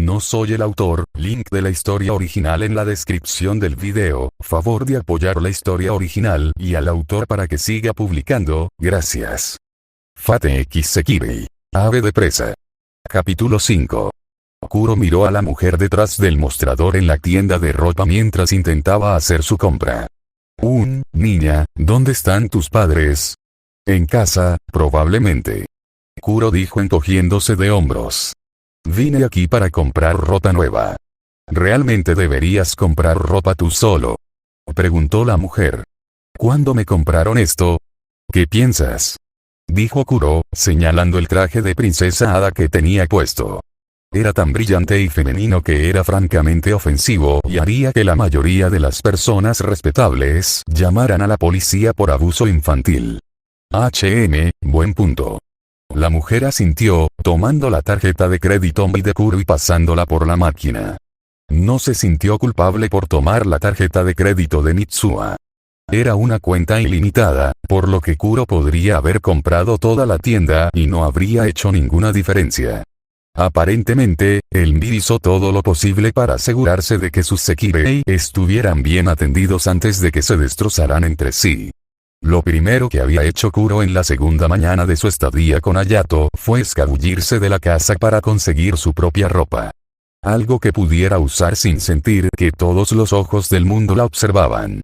No soy el autor, link de la historia original en la descripción del video, favor de apoyar la historia original y al autor para que siga publicando, gracias. Fate X Sekirei. Ave de presa. Capítulo 5. Kuro miró a la mujer detrás del mostrador en la tienda de ropa mientras intentaba hacer su compra. Niña, ¿dónde están tus padres? En casa, probablemente. Kuro dijo encogiéndose de hombros. Vine aquí para comprar ropa nueva. ¿Realmente deberías comprar ropa tú solo? Preguntó la mujer. ¿Cuándo me compraron esto? ¿Qué piensas? Dijo Kuro, señalando el traje de princesa hada que tenía puesto. Era tan brillante y femenino que era francamente ofensivo y haría que la mayoría de las personas respetables llamaran a la policía por abuso infantil. Buen punto. La mujer asintió, tomando la tarjeta de crédito de Kuro y pasándola por la máquina. No se sintió culpable por tomar la tarjeta de crédito de Mitsuha. Era una cuenta ilimitada, por lo que Kuro podría haber comprado toda la tienda y no habría hecho ninguna diferencia. Aparentemente, él hizo todo lo posible para asegurarse de que sus Sekirei estuvieran bien atendidos antes de que se destrozaran entre sí. Lo primero que había hecho Kuro en la segunda mañana de su estadía con Hayato fue escabullirse de la casa para conseguir su propia ropa. Algo que pudiera usar sin sentir que todos los ojos del mundo la observaban.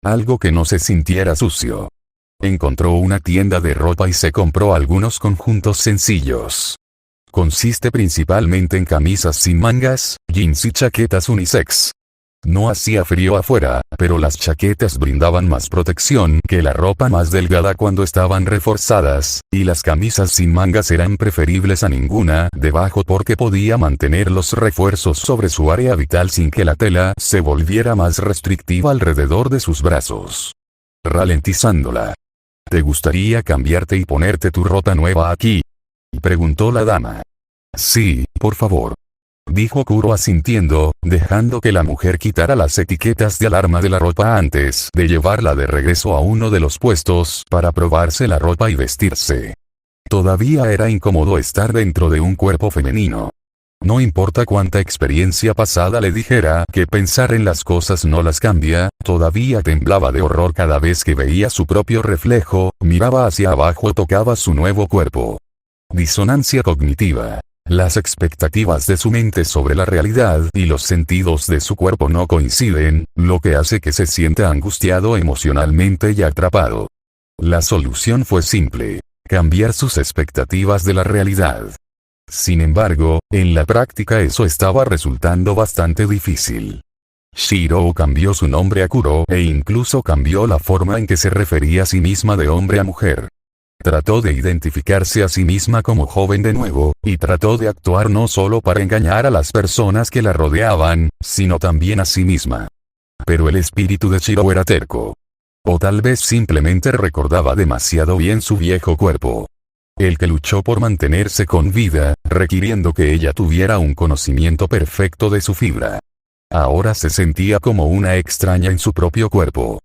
Algo que no se sintiera sucio. Encontró una tienda de ropa y se compró algunos conjuntos sencillos. Consiste principalmente en camisas sin mangas, jeans y chaquetas unisex. No hacía frío afuera, pero las chaquetas brindaban más protección que la ropa más delgada cuando estaban reforzadas, y las camisas sin mangas eran preferibles a ninguna debajo porque podía mantener los refuerzos sobre su área vital sin que la tela se volviera más restrictiva alrededor de sus brazos. Ralentizándola. ¿Te gustaría cambiarte y ponerte tu ropa nueva aquí? Preguntó la dama. Sí, por favor. Dijo Kuro asintiendo, dejando que la mujer quitara las etiquetas de alarma de la ropa antes de llevarla de regreso a uno de los puestos para probarse la ropa y vestirse. Todavía era incómodo estar dentro de un cuerpo femenino. No importa cuánta experiencia pasada le dijera que pensar en las cosas no las cambia, todavía temblaba de horror cada vez que veía su propio reflejo, miraba hacia abajo o tocaba su nuevo cuerpo. Disonancia cognitiva. Las expectativas de su mente sobre la realidad y los sentidos de su cuerpo no coinciden, lo que hace que se sienta angustiado emocionalmente y atrapado. La solución fue simple: cambiar sus expectativas de la realidad. Sin embargo, en la práctica eso estaba resultando bastante difícil. Shiro cambió su nombre a Kuro e incluso cambió la forma en que se refería a sí misma de hombre a mujer. Trató de identificarse a sí misma como joven de nuevo, y trató de actuar no solo para engañar a las personas que la rodeaban, sino también a sí misma. Pero el espíritu de Shiro era terco. O tal vez simplemente recordaba demasiado bien su viejo cuerpo. El que luchó por mantenerse con vida, requiriendo que ella tuviera un conocimiento perfecto de su fibra. Ahora se sentía como una extraña en su propio cuerpo.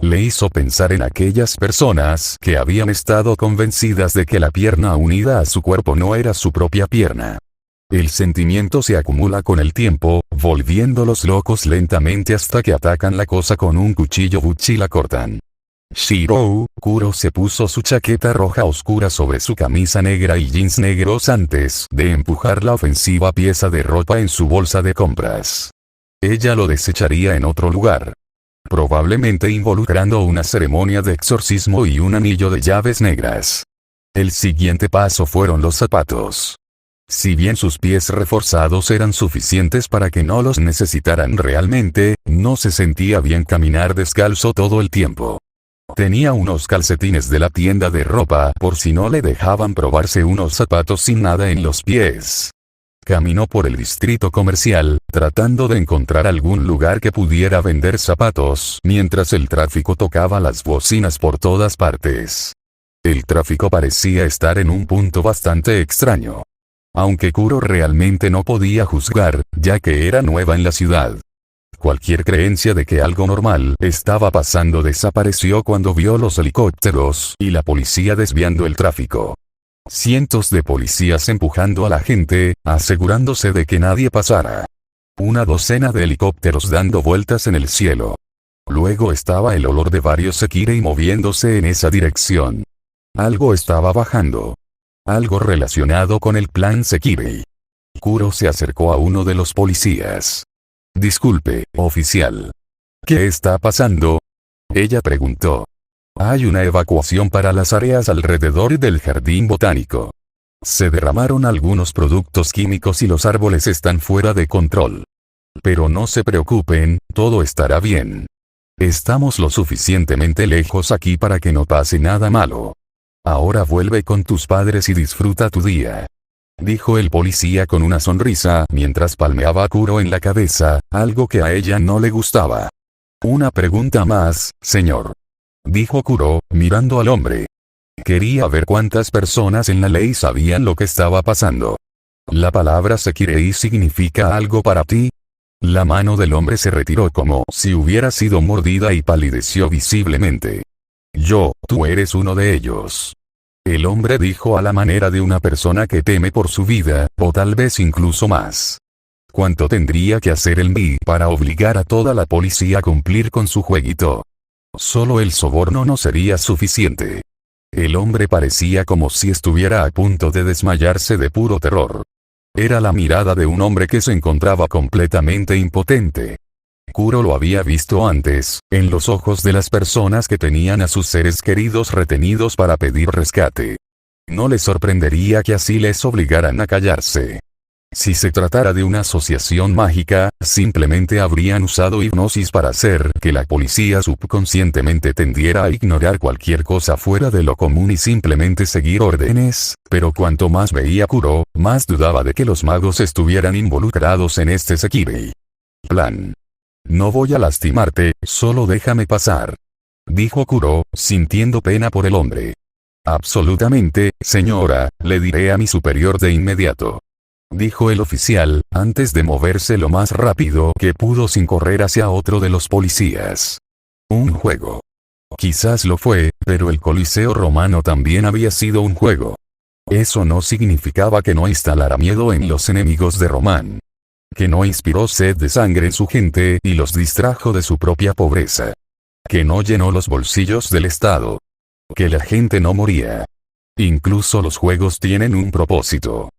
Le hizo pensar en aquellas personas que habían estado convencidas de que la pierna unida a su cuerpo no era su propia pierna. El sentimiento se acumula con el tiempo, volviéndolos locos lentamente hasta que atacan la cosa con un cuchillo butch y la cortan. Kuro se puso su chaqueta roja oscura sobre su camisa negra y jeans negros antes de empujar la ofensiva pieza de ropa en su bolsa de compras. Ella lo desecharía en otro lugar. Probablemente involucrando una ceremonia de exorcismo y un anillo de llaves negras. El siguiente paso fueron los zapatos. Si bien sus pies reforzados eran suficientes para que no los necesitaran realmente, no se sentía bien caminar descalzo todo el tiempo. Tenía unos calcetines de la tienda de ropa por si no le dejaban probarse unos zapatos sin nada en los pies. Caminó por el distrito comercial, tratando de encontrar algún lugar que pudiera vender zapatos, mientras el tráfico tocaba las bocinas por todas partes. El tráfico parecía estar en un punto bastante extraño. Aunque Kuro realmente no podía juzgar, ya que era nueva en la ciudad. Cualquier creencia de que algo normal estaba pasando desapareció cuando vio los helicópteros y la policía desviando el tráfico. Cientos de policías empujando a la gente, asegurándose de que nadie pasara. Una docena de helicópteros dando vueltas en el cielo. Luego estaba el olor de varios Sekirei moviéndose en esa dirección. Algo estaba bajando. Algo relacionado con el plan Sekirei. Kuro se acercó a uno de los policías. Disculpe, oficial. ¿Qué está pasando? Ella preguntó. Hay una evacuación para las áreas alrededor del jardín botánico. Se derramaron algunos productos químicos y los árboles están fuera de control. Pero no se preocupen, todo estará bien. Estamos lo suficientemente lejos aquí para que no pase nada malo. Ahora vuelve con tus padres y disfruta tu día. Dijo el policía con una sonrisa mientras palmeaba a Kuro en la cabeza, algo que a ella no le gustaba. Una pregunta más, señor. Dijo Kuro, mirando al hombre. Quería ver cuántas personas en la ley sabían lo que estaba pasando. ¿La palabra Sekirei significa algo para ti? La mano del hombre se retiró como si hubiera sido mordida y palideció visiblemente. Tú eres uno de ellos. El hombre dijo a la manera de una persona que teme por su vida, o tal vez incluso más. ¿Cuánto tendría que hacer el MI para obligar a toda la policía a cumplir con su jueguito? Solo el soborno no sería suficiente. El hombre parecía como si estuviera a punto de desmayarse de puro terror. Era la mirada de un hombre que se encontraba completamente impotente. Kuro lo había visto antes, en los ojos de las personas que tenían a sus seres queridos retenidos para pedir rescate. No le sorprendería que así les obligaran a callarse. Si se tratara de una asociación mágica, simplemente habrían usado hipnosis para hacer que la policía subconscientemente tendiera a ignorar cualquier cosa fuera de lo común y simplemente seguir órdenes, pero cuanto más veía Kuro, más dudaba de que los magos estuvieran involucrados en este Sekirei. Plan. No voy a lastimarte, solo déjame pasar. Dijo Kuro, sintiendo pena por el hombre. Absolutamente, señora, le diré a mi superior de inmediato. Dijo el oficial, antes de moverse lo más rápido que pudo sin correr hacia otro de los policías. Un juego. Quizás lo fue, pero el Coliseo romano también había sido un juego. Eso no significaba que no instalara miedo en los enemigos de Román. Que no inspiró sed de sangre en su gente y los distrajo de su propia pobreza. Que no llenó los bolsillos del Estado. Que la gente no moría. Incluso los juegos tienen un propósito.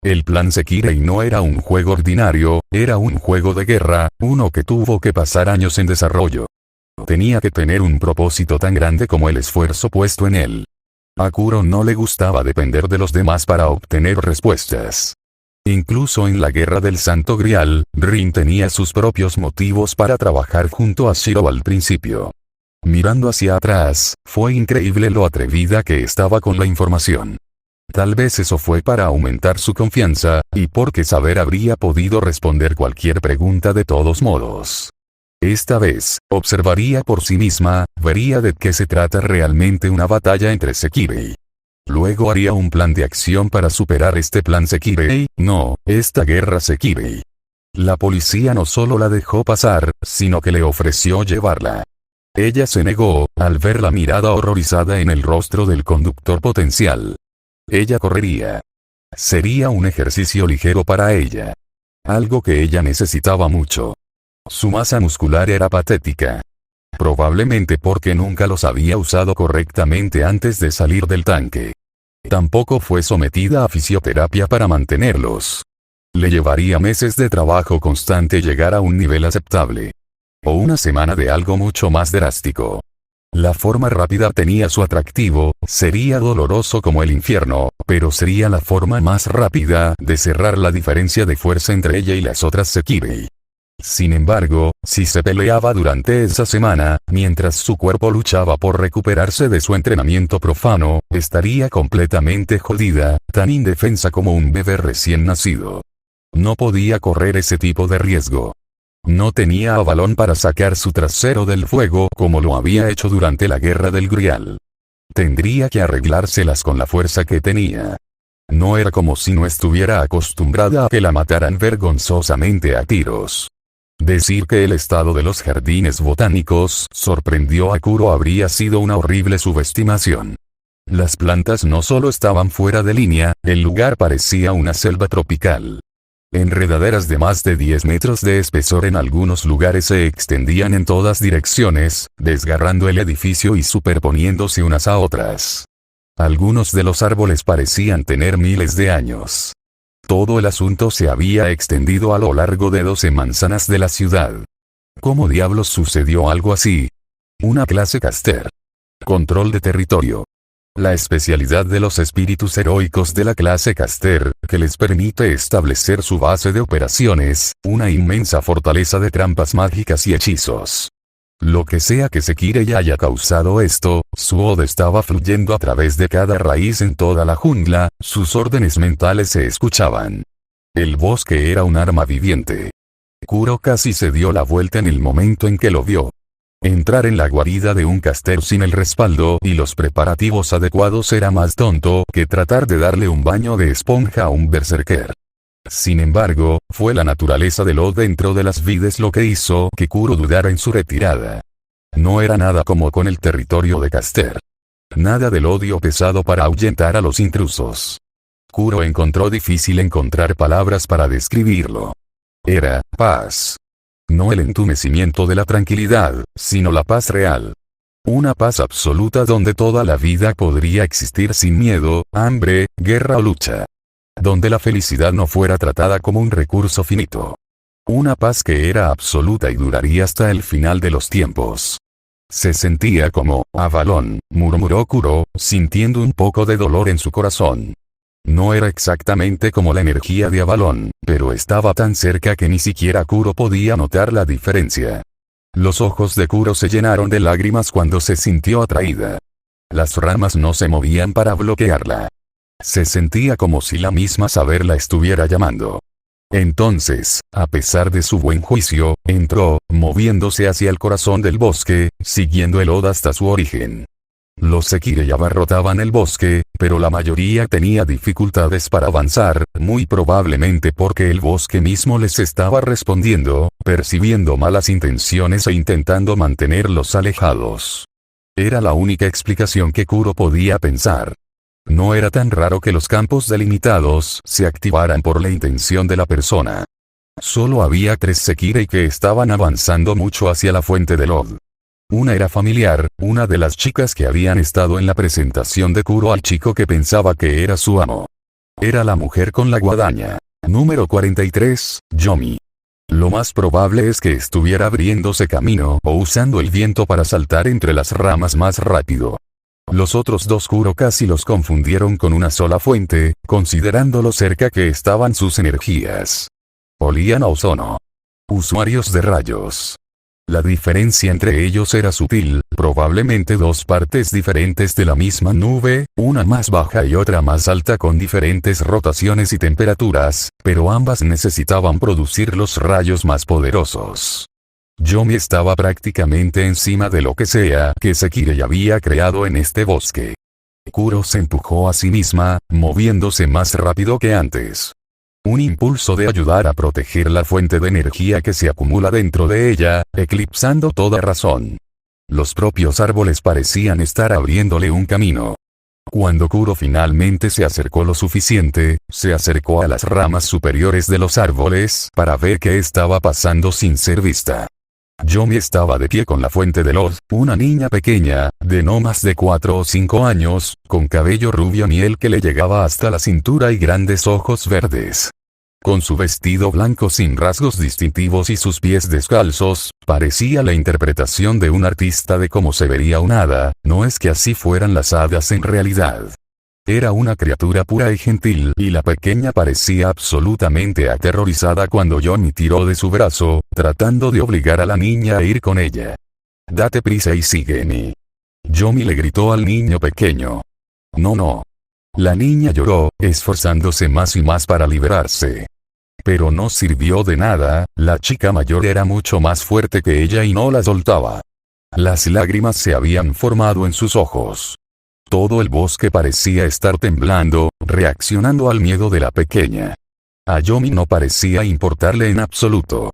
El plan Sekirei no era un juego ordinario, era un juego de guerra, uno que tuvo que pasar años en desarrollo. Tenía que tener un propósito tan grande como el esfuerzo puesto en él. A Kuro no le gustaba depender de los demás para obtener respuestas. Incluso en la guerra del Santo Grial, Rin tenía sus propios motivos para trabajar junto a Shiro al principio. Mirando hacia atrás, fue increíble lo atrevida que estaba con la información. Tal vez eso fue para aumentar su confianza, y porque saber habría podido responder cualquier pregunta de todos modos. Esta vez, observaría por sí misma, vería de qué se trata realmente una batalla entre Sekirei. Luego haría un plan de acción para superar este plan Sekirei, no, esta guerra Sekirei. La policía no solo la dejó pasar, sino que le ofreció llevarla. Ella se negó, al ver la mirada horrorizada en el rostro del conductor potencial. Ella correría. Sería un ejercicio ligero para ella. Algo que ella necesitaba mucho. Su masa muscular era patética. Probablemente porque nunca los había usado correctamente antes de salir del tanque. Tampoco fue sometida a fisioterapia para mantenerlos. Le llevaría meses de trabajo constante llegar a un nivel aceptable. O una semana de algo mucho más drástico. La forma rápida tenía su atractivo, sería doloroso como el infierno, pero sería la forma más rápida de cerrar la diferencia de fuerza entre ella y las otras Sekirei. Sin embargo, si se peleaba durante esa semana, mientras su cuerpo luchaba por recuperarse de su entrenamiento profano, estaría completamente jodida, tan indefensa como un bebé recién nacido. No podía correr ese tipo de riesgo. No tenía avalón para sacar su trasero del fuego como lo había hecho durante la guerra del Grial. Tendría que arreglárselas con la fuerza que tenía. No era como si no estuviera acostumbrada a que la mataran vergonzosamente a tiros. Decir que el estado de los jardines botánicos sorprendió a Kuro habría sido una horrible subestimación. Las plantas no solo estaban fuera de línea, el lugar parecía una selva tropical. Enredaderas de más de 10 metros de espesor en algunos lugares se extendían en todas direcciones, desgarrando el edificio y superponiéndose unas a otras. Algunos de los árboles parecían tener miles de años. Todo el asunto se había extendido a lo largo de 12 manzanas de la ciudad. ¿Cómo diablos sucedió algo así? Una clase Caster. Control de territorio. La especialidad de los espíritus heroicos de la clase Caster, que les permite establecer su base de operaciones, una inmensa fortaleza de trampas mágicas y hechizos. Lo que sea que Sekirei haya causado esto, su Oda estaba fluyendo a través de cada raíz en toda la jungla, sus órdenes mentales se escuchaban. El bosque era un arma viviente. Kuro casi se dio la vuelta en el momento en que lo vio. Entrar en la guarida de un caster sin el respaldo y los preparativos adecuados era más tonto que tratar de darle un baño de esponja a un berserker. Sin embargo, fue la naturaleza del odio dentro de las vides lo que hizo que Kuro dudara en su retirada. No era nada como con el territorio de Caster. Nada del odio pesado para ahuyentar a los intrusos. Kuro encontró difícil encontrar palabras para describirlo. Era paz. No el entumecimiento de la tranquilidad, sino la paz real. Una paz absoluta donde toda la vida podría existir sin miedo, hambre, guerra o lucha. Donde la felicidad no fuera tratada como un recurso finito. Una paz que era absoluta y duraría hasta el final de los tiempos. Se sentía como Avalon, murmuró Kuro, sintiendo un poco de dolor en su corazón. No era exactamente como la energía de Avalon, pero estaba tan cerca que ni siquiera Kuro podía notar la diferencia. Los ojos de Kuro se llenaron de lágrimas cuando se sintió atraída. Las ramas no se movían para bloquearla. Se sentía como si la misma saber la estuviera llamando. Entonces, a pesar de su buen juicio, entró, moviéndose hacia el corazón del bosque, siguiendo el Oda hasta su origen. Los Sekirei abarrotaban el bosque, pero la mayoría tenía dificultades para avanzar, muy probablemente porque el bosque mismo les estaba respondiendo, percibiendo malas intenciones e intentando mantenerlos alejados. Era la única explicación que Kuro podía pensar. No era tan raro que los campos delimitados se activaran por la intención de la persona. Solo había 3 Sekirei que estaban avanzando mucho hacia la fuente del Od. Una era familiar, una de las chicas que habían estado en la presentación de Kuro al chico que pensaba que era su amo. Era la mujer con la guadaña. Número 43, Yomi. Lo más probable es que estuviera abriéndose camino o usando el viento para saltar entre las ramas más rápido. Los otros 2 Kuro casi los confundieron con una sola fuente, considerando lo cerca que estaban sus energías. Olían a ozono. Usuarios de rayos. La diferencia entre ellos era sutil, probablemente 2 partes diferentes de la misma nube, una más baja y otra más alta con diferentes rotaciones y temperaturas, pero ambas necesitaban producir los rayos más poderosos. Yomi estaba prácticamente encima de lo que sea que Sekirei había creado en este bosque. Kuro se empujó a sí misma, moviéndose más rápido que antes. Un impulso de ayudar a proteger la fuente de energía que se acumula dentro de ella, eclipsando toda razón. Los propios árboles parecían estar abriéndole un camino. Cuando Kuro finalmente se acercó lo suficiente, se acercó a las ramas superiores de los árboles para ver qué estaba pasando sin ser vista. Yomi estaba de pie con la fuente de Lod, una niña pequeña, de no más de 4 o 5 años, con cabello rubio miel que le llegaba hasta la cintura y grandes ojos verdes. Con su vestido blanco sin rasgos distintivos y sus pies descalzos, parecía la interpretación de un artista de cómo se vería un hada, no es que así fueran las hadas en realidad. Era una criatura pura y gentil y la pequeña parecía absolutamente aterrorizada cuando Yomi tiró de su brazo, tratando de obligar a la niña a ir con ella. «Date prisa y sígueme». Yomi le gritó al niño pequeño. «No». La niña lloró, esforzándose más y más para liberarse. Pero no sirvió de nada, la chica mayor era mucho más fuerte que ella y no la soltaba. Las lágrimas se habían formado en sus ojos. Todo el bosque parecía estar temblando, reaccionando al miedo de la pequeña. A Yomi no parecía importarle en absoluto.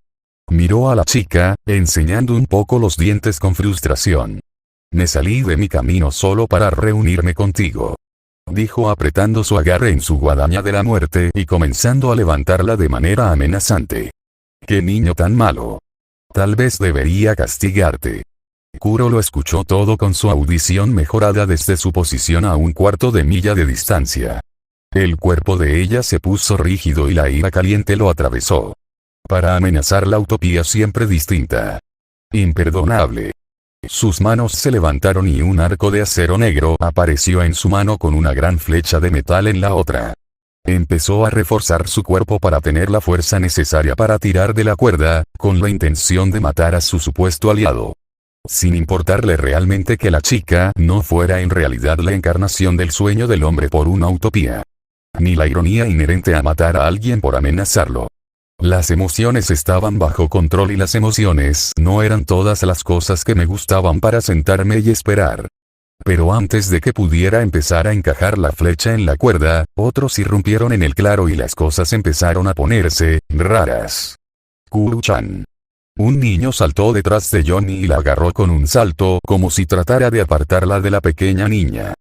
Miró a la chica, enseñando un poco los dientes con frustración. Me salí de mi camino solo para reunirme contigo. Dijo apretando su agarre en su guadaña de la muerte y comenzando a levantarla de manera amenazante. ¡Qué niño tan malo! Tal vez debería castigarte. Kuro lo escuchó todo con su audición mejorada desde su posición a un cuarto de milla de distancia. El cuerpo de ella se puso rígido y la ira caliente lo atravesó. Para amenazar la utopía siempre distinta. Imperdonable. Sus manos se levantaron y un arco de acero negro apareció en su mano con una gran flecha de metal en la otra. Empezó a reforzar su cuerpo para tener la fuerza necesaria para tirar de la cuerda, con la intención de matar a su supuesto aliado. Sin importarle realmente que la chica no fuera en realidad la encarnación del sueño del hombre por una utopía. Ni la ironía inherente a matar a alguien por amenazarlo. Las emociones estaban bajo control y las emociones no eran todas las cosas que me gustaban para sentarme y esperar. Pero antes de que pudiera empezar a encajar la flecha en la cuerda, otros irrumpieron en el claro y las cosas empezaron a ponerse raras. Kuru-chan. Un niño saltó detrás de Yomi y la agarró con un salto como si tratara de apartarla de la pequeña niña.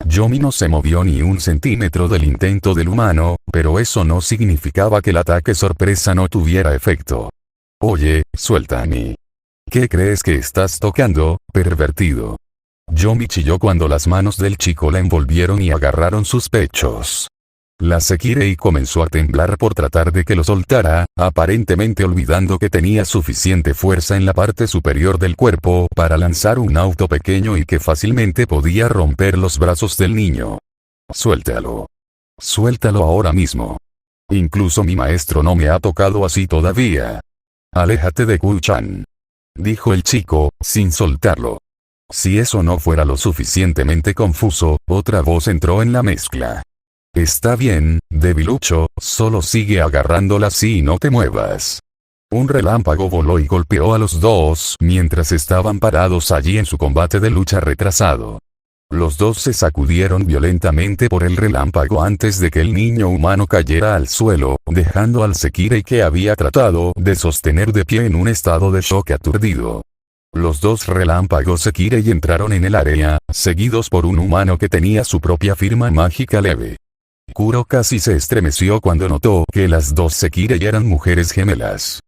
Yomi no se movió ni un centímetro del intento del humano, pero eso no significaba que el ataque sorpresa no tuviera efecto. Oye, suéltame. ¿Qué crees que estás tocando, pervertido? Yomi chilló cuando las manos del chico la envolvieron y agarraron sus pechos. La Sekirei comenzó a temblar por tratar de que lo soltara, aparentemente olvidando que tenía suficiente fuerza en la parte superior del cuerpo para lanzar un auto pequeño y que fácilmente podía romper los brazos del niño. Suéltalo. Suéltalo ahora mismo. Incluso mi maestro no me ha tocado así todavía. Aléjate de Kuru-chan. Dijo el chico, sin soltarlo. Si eso no fuera lo suficientemente confuso, otra voz entró en la mezcla. Está bien, debilucho, solo sigue agarrándola así y no te muevas. Un relámpago voló y golpeó a los dos mientras estaban parados allí en su combate de lucha retrasado. Los dos se sacudieron violentamente por el relámpago antes de que el niño humano cayera al suelo, dejando al Sekirei que había tratado de sostener de pie en un estado de shock aturdido. Los dos relámpagos Sekirei entraron en el área, seguidos por un humano que tenía su propia firma mágica leve. Kuro casi se estremeció cuando notó que las dos Sekirei eran mujeres gemelas.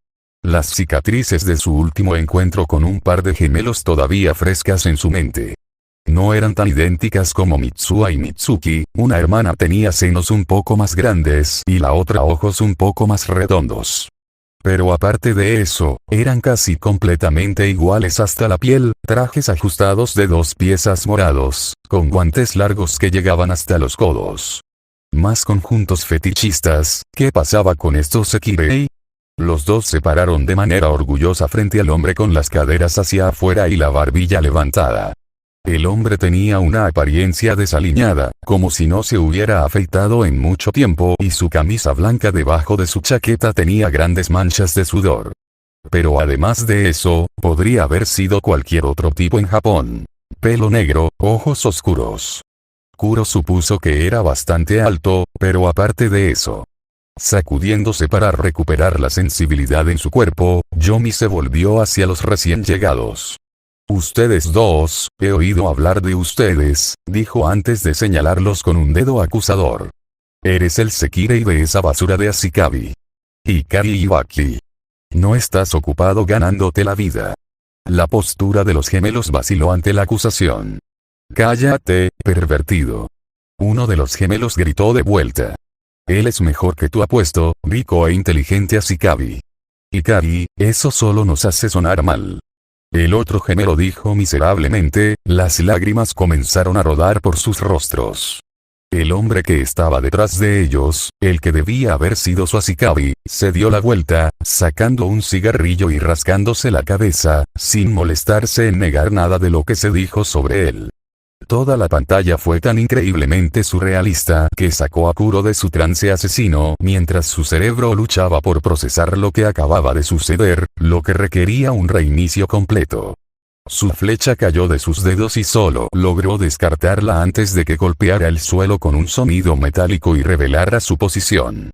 Las cicatrices de su último encuentro con un par de gemelos todavía frescas en su mente. No eran tan idénticas como Mitsuha y Mitsuki, una hermana tenía senos un poco más grandes y la otra ojos un poco más redondos. Pero aparte de eso, eran casi completamente iguales hasta la piel, trajes ajustados de 2 piezas morados, con guantes largos que llegaban hasta los codos. Más conjuntos fetichistas, ¿qué pasaba con estos Sekirei? Los dos se pararon de manera orgullosa frente al hombre con las caderas hacia afuera y la barbilla levantada. El hombre tenía una apariencia desaliñada, como si no se hubiera afeitado en mucho tiempo y su camisa blanca debajo de su chaqueta tenía grandes manchas de sudor. Pero además de eso, podría haber sido cualquier otro tipo en Japón. Pelo negro, ojos oscuros. Kuro supuso que era bastante alto, pero aparte de eso. Sacudiéndose para recuperar la sensibilidad en su cuerpo, Yomi se volvió hacia los recién llegados. Ustedes dos, he oído hablar de ustedes, dijo antes de señalarlos con un dedo acusador. Eres el Sekirei de esa basura de Ashikabi. Hikari Iwaki. No estás ocupado ganándote la vida. La postura de los gemelos vaciló ante la acusación. Cállate, pervertido. Uno de los gemelos gritó de vuelta. Él es mejor que tú apuesto, rico e inteligente Ashikabi. Hikari, eso solo nos hace sonar mal. El otro gemelo dijo miserablemente, las lágrimas comenzaron a rodar por sus rostros. El hombre que estaba detrás de ellos, el que debía haber sido su Ashikabi, se dio la vuelta, sacando un cigarrillo y rascándose la cabeza, sin molestarse en negar nada de lo que se dijo sobre él. Toda la pantalla fue tan increíblemente surrealista que sacó a Kuro de su trance asesino mientras su cerebro luchaba por procesar lo que acababa de suceder, lo que requería un reinicio completo. Su flecha cayó de sus dedos y solo logró descartarla antes de que golpeara el suelo con un sonido metálico y revelara su posición.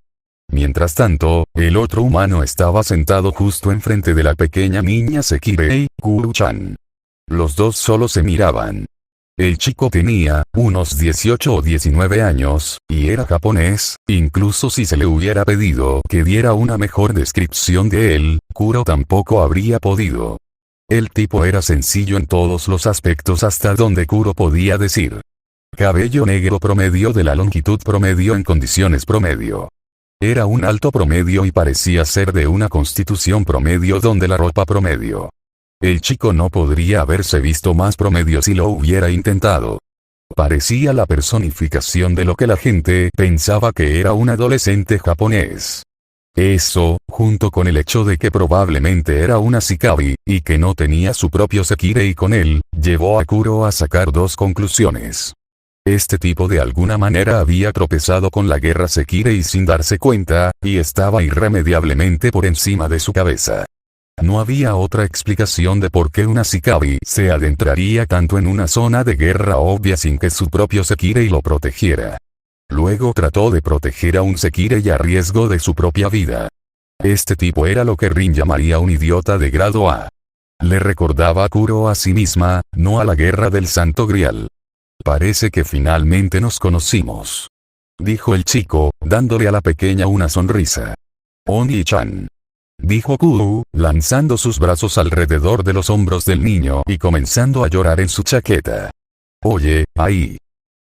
Mientras tanto, el otro humano estaba sentado justo enfrente de la pequeña niña Sekirei, Kuru-chan. Los dos solo se miraban. El chico tenía unos 18 o 19 años, y era japonés. Incluso si se le hubiera pedido que diera una mejor descripción de él, Kuro tampoco habría podido. El tipo era sencillo en todos los aspectos hasta donde Kuro podía decir. Cabello negro promedio de la longitud promedio en condiciones promedio. Era un alto promedio y parecía ser de una constitución promedio donde la ropa promedio. El chico no podría haberse visto más promedio si lo hubiera intentado. Parecía la personificación de lo que la gente pensaba que era un adolescente japonés. Eso, junto con el hecho de que probablemente era una shikabi, y que no tenía su propio sekirei con él, llevó a Kuro a sacar dos conclusiones. Este tipo de alguna manera había tropezado con la guerra sekirei sin darse cuenta, y estaba irremediablemente por encima de su cabeza. No había otra explicación de por qué una shikabi se adentraría tanto en una zona de guerra obvia sin que su propio sekirei lo protegiera. Luego trató de proteger a un sekirei a riesgo de su propia vida. Este tipo era lo que Rin llamaría un idiota de grado A. Le recordaba a Kuro a sí misma, no a la guerra del Santo Grial. Parece que finalmente nos conocimos, dijo el chico, dándole a la pequeña una sonrisa. Oni-chan, dijo Kuro, lanzando sus brazos alrededor de los hombros del niño y comenzando a llorar en su chaqueta. Oye, ahí,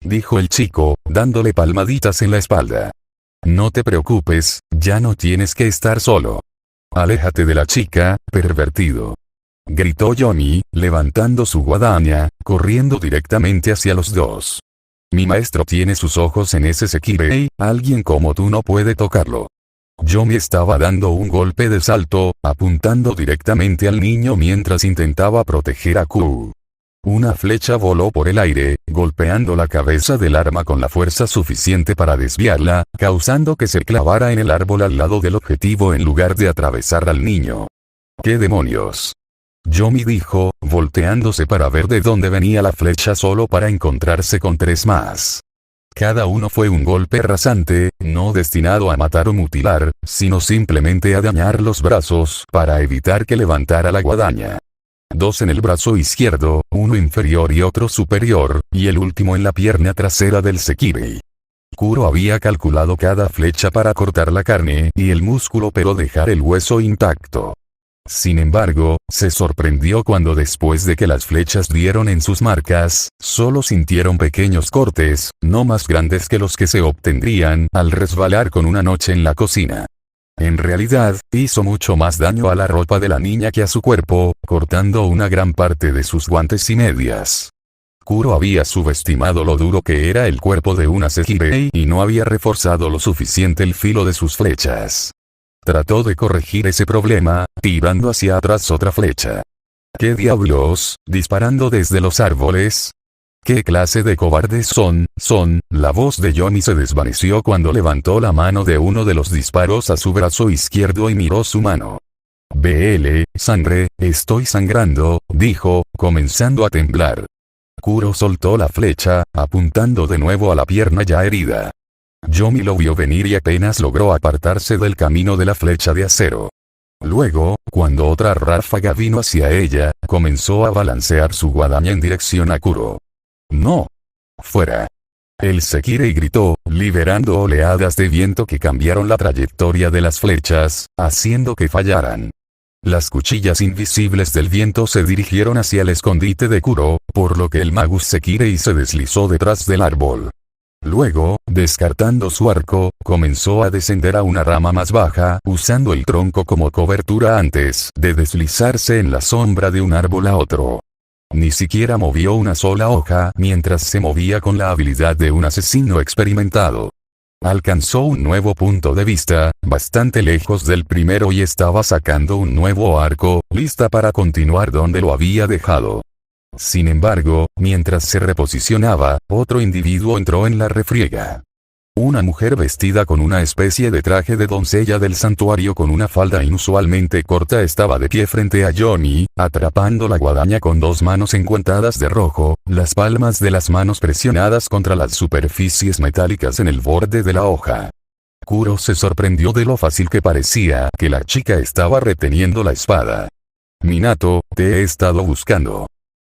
dijo el chico, dándole palmaditas en la espalda. No te preocupes, ya no tienes que estar solo. Aléjate de la chica, pervertido, gritó Yomi, levantando su guadaña, corriendo directamente hacia los dos. Mi maestro tiene sus ojos en ese sekirei, alguien como tú no puede tocarlo. Yomi estaba dando un golpe de salto, apuntando directamente al niño mientras intentaba proteger a Kuro. Una flecha voló por el aire, golpeando la cabeza del arma con la fuerza suficiente para desviarla, causando que se clavara en el árbol al lado del objetivo en lugar de atravesar al niño. ¿Qué demonios? Yomi dijo, volteándose para ver de dónde venía la flecha solo para encontrarse con tres más. Cada uno fue un golpe rasante, no destinado a matar o mutilar, sino simplemente a dañar los brazos para evitar que levantara la guadaña. Dos en el brazo izquierdo, uno inferior y otro superior, y el último en la pierna trasera del sekirei. Kuro había calculado cada flecha para cortar la carne y el músculo pero dejar el hueso intacto. Sin embargo, se sorprendió cuando después de que las flechas dieron en sus marcas, solo sintieron pequeños cortes, no más grandes que los que se obtendrían al resbalar con una noche en la cocina. En realidad, hizo mucho más daño a la ropa de la niña que a su cuerpo, cortando una gran parte de sus guantes y medias. Kuro había subestimado lo duro que era el cuerpo de una sekirei y no había reforzado lo suficiente el filo de sus flechas. Trató de corregir ese problema, tirando hacia atrás otra flecha. ¿Qué diablos, disparando desde los árboles? ¿Qué clase de cobardes son? La voz de Yomi se desvaneció cuando levantó la mano de uno de los disparos a su brazo izquierdo y miró su mano. BL, sangre, estoy sangrando, dijo, comenzando a temblar. Kuro soltó la flecha, apuntando de nuevo a la pierna ya herida. Yomi lo vio venir y apenas logró apartarse del camino de la flecha de acero. Luego, cuando otra ráfaga vino hacia ella, comenzó a balancear su guadaña en dirección a Kuro. ¡No! ¡Fuera! El sekirei gritó, liberando oleadas de viento que cambiaron la trayectoria de las flechas, haciendo que fallaran. Las cuchillas invisibles del viento se dirigieron hacia el escondite de Kuro, por lo que el magus sekirei se deslizó detrás del árbol. Luego, descartando su arco, comenzó a descender a una rama más baja, usando el tronco como cobertura antes de deslizarse en la sombra de un árbol a otro. Ni siquiera movió una sola hoja mientras se movía con la habilidad de un asesino experimentado. Alcanzó un nuevo punto de vista, bastante lejos del primero y estaba sacando un nuevo arco, lista para continuar donde lo había dejado. Sin embargo, mientras se reposicionaba, otro individuo entró en la refriega. Una mujer vestida con una especie de traje de doncella del santuario con una falda inusualmente corta estaba de pie frente a Yomi, atrapando la guadaña con dos manos enguantadas de rojo, las palmas de las manos presionadas contra las superficies metálicas en el borde de la hoja. Kuro se sorprendió de lo fácil que parecía que la chica estaba reteniendo la espada. Minato, te he estado buscando.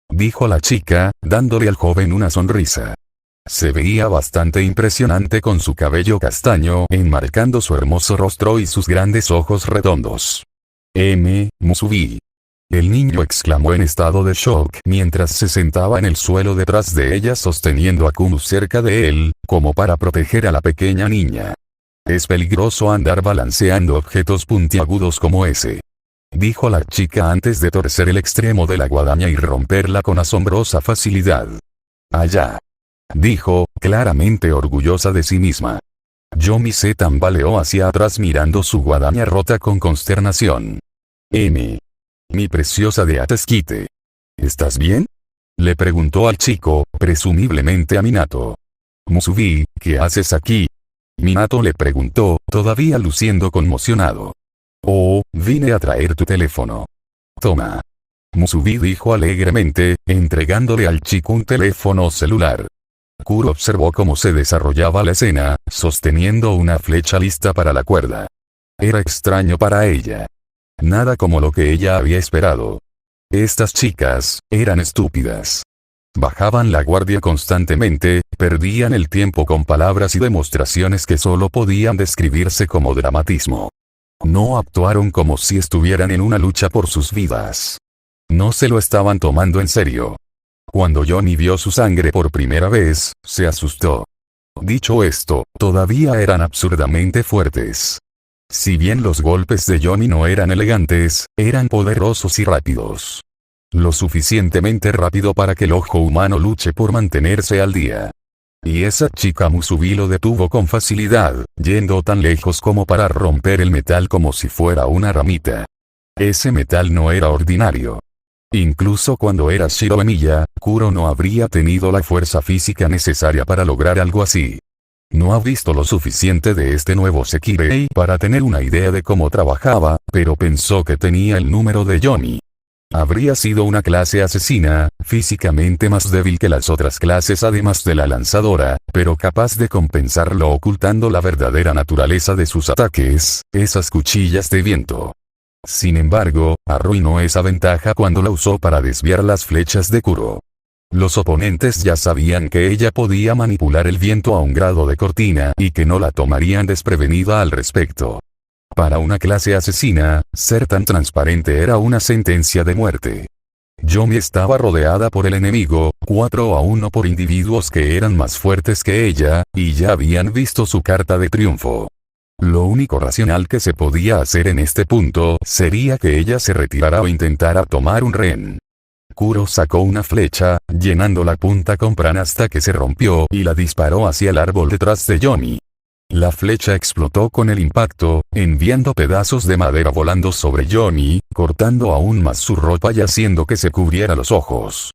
dijo la chica, dándole al joven una sonrisa. Se veía bastante impresionante con su cabello castaño enmarcando su hermoso rostro y sus grandes ojos redondos. Musubi. El niño exclamó en estado de shock mientras se sentaba en el suelo detrás de ella sosteniendo a Kumu cerca de él, como para proteger a la pequeña niña. Es peligroso andar balanceando objetos puntiagudos como ese, dijo la chica antes de torcer el extremo de la guadaña y romperla con asombrosa facilidad. Allá, dijo, claramente orgullosa de sí misma. Yomi se tambaleó hacia atrás mirando su guadaña rota con consternación. Mi preciosa de Atesquite. ¿Estás bien? Le preguntó al chico, presumiblemente a Minato. Musubi, ¿qué haces aquí? Minato le preguntó, todavía luciendo conmocionado. Oh, vine a traer tu teléfono. Toma. Musubi dijo alegremente, entregándole al chico un teléfono celular. Kuro observó cómo se desarrollaba la escena, sosteniendo una flecha lista para la cuerda. Era extraño para ella. Nada como lo que ella había esperado. Estas chicas, eran estúpidas. Bajaban la guardia constantemente, perdían el tiempo con palabras y demostraciones que solo podían describirse como dramatismo. No actuaron como si estuvieran en una lucha por sus vidas. No se lo estaban tomando en serio. Cuando Johnny vio su sangre por primera vez, se asustó. Dicho esto, todavía eran absurdamente fuertes. Si bien los golpes de Johnny no eran elegantes, eran poderosos y rápidos. Lo suficientemente rápido para que el ojo humano luche por mantenerse al día. Y esa chica Musubi lo detuvo con facilidad, yendo tan lejos como para romper el metal como si fuera una ramita. Ese metal no era ordinario. Incluso cuando era Shiroemiya, Kuro no habría tenido la fuerza física necesaria para lograr algo así. No ha visto lo suficiente de este nuevo Sekirei para tener una idea de cómo trabajaba, pero pensó que tenía el número de Johnny. Habría sido una clase asesina, físicamente más débil que las otras clases además de la lanzadora, pero capaz de compensarlo ocultando la verdadera naturaleza de sus ataques, esas cuchillas de viento. Sin embargo, arruinó esa ventaja cuando la usó para desviar las flechas de Kuro. Los oponentes ya sabían que ella podía manipular el viento a un grado de cortina y que no la tomarían desprevenida al respecto. Para una clase asesina, ser tan transparente era una sentencia de muerte. Yomi estaba rodeada por el enemigo, 4-1 por individuos que eran más fuertes que ella, y ya habían visto su carta de triunfo. Lo único racional que se podía hacer en este punto sería que ella se retirara o intentara tomar un rehén. Kuro sacó una flecha, llenando la punta con prana hasta que se rompió y la disparó hacia el árbol detrás de Johnny. La flecha explotó con el impacto, enviando pedazos de madera volando sobre Johnny, cortando aún más su ropa y haciendo que se cubriera los ojos.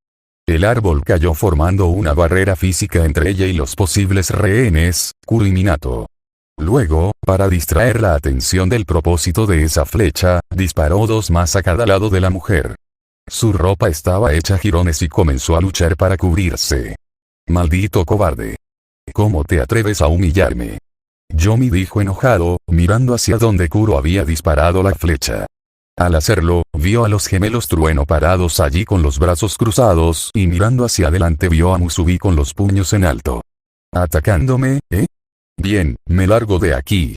El árbol cayó formando una barrera física entre ella y los posibles rehenes, Kuro y Minato. Luego, para distraer la atención del propósito de esa flecha, disparó 2 más a cada lado de la mujer. Su ropa estaba hecha jirones y comenzó a luchar para cubrirse. Maldito cobarde. ¿Cómo te atreves a humillarme? Yomi dijo enojado, mirando hacia donde Kuro había disparado la flecha. Al hacerlo, vio a los gemelos Trueno parados allí con los brazos cruzados y mirando hacia adelante vio a Musubi con los puños en alto. ¿Atacándome, eh? Bien, me largo de aquí.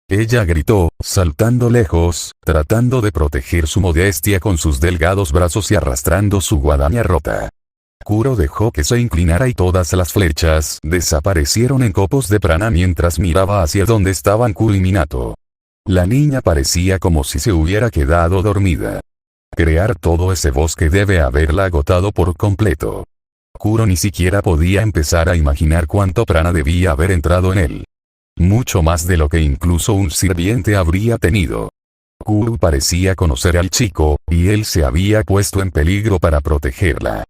Ella gritó, saltando lejos, tratando de proteger su modestia con sus delgados brazos y arrastrando su guadaña rota. Kuro dejó que se inclinara y todas las flechas desaparecieron en copos de prana mientras miraba hacia donde estaban Kuro y Minato. La niña parecía como si se hubiera quedado dormida. Crear todo ese bosque debe haberla agotado por completo. Kuro ni siquiera podía empezar a imaginar cuánto prana debía haber entrado en él. Mucho más de lo que incluso un sirviente habría tenido. Kuro parecía conocer al chico, y él se había puesto en peligro para protegerla.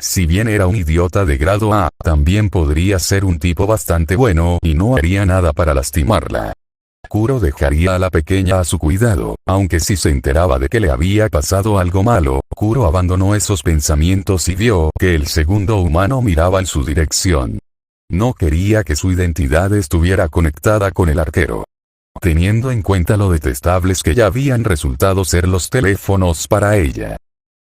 Si bien era un idiota de grado A, también podría ser un tipo bastante bueno y no haría nada para lastimarla. Kuro dejaría a la pequeña a su cuidado, aunque si se enteraba de que le había pasado algo malo, Kuro abandonó esos pensamientos y vio que el segundo humano miraba en su dirección. No quería que su identidad estuviera conectada con el arquero. Teniendo en cuenta lo detestables que ya habían resultado ser los teléfonos para ella.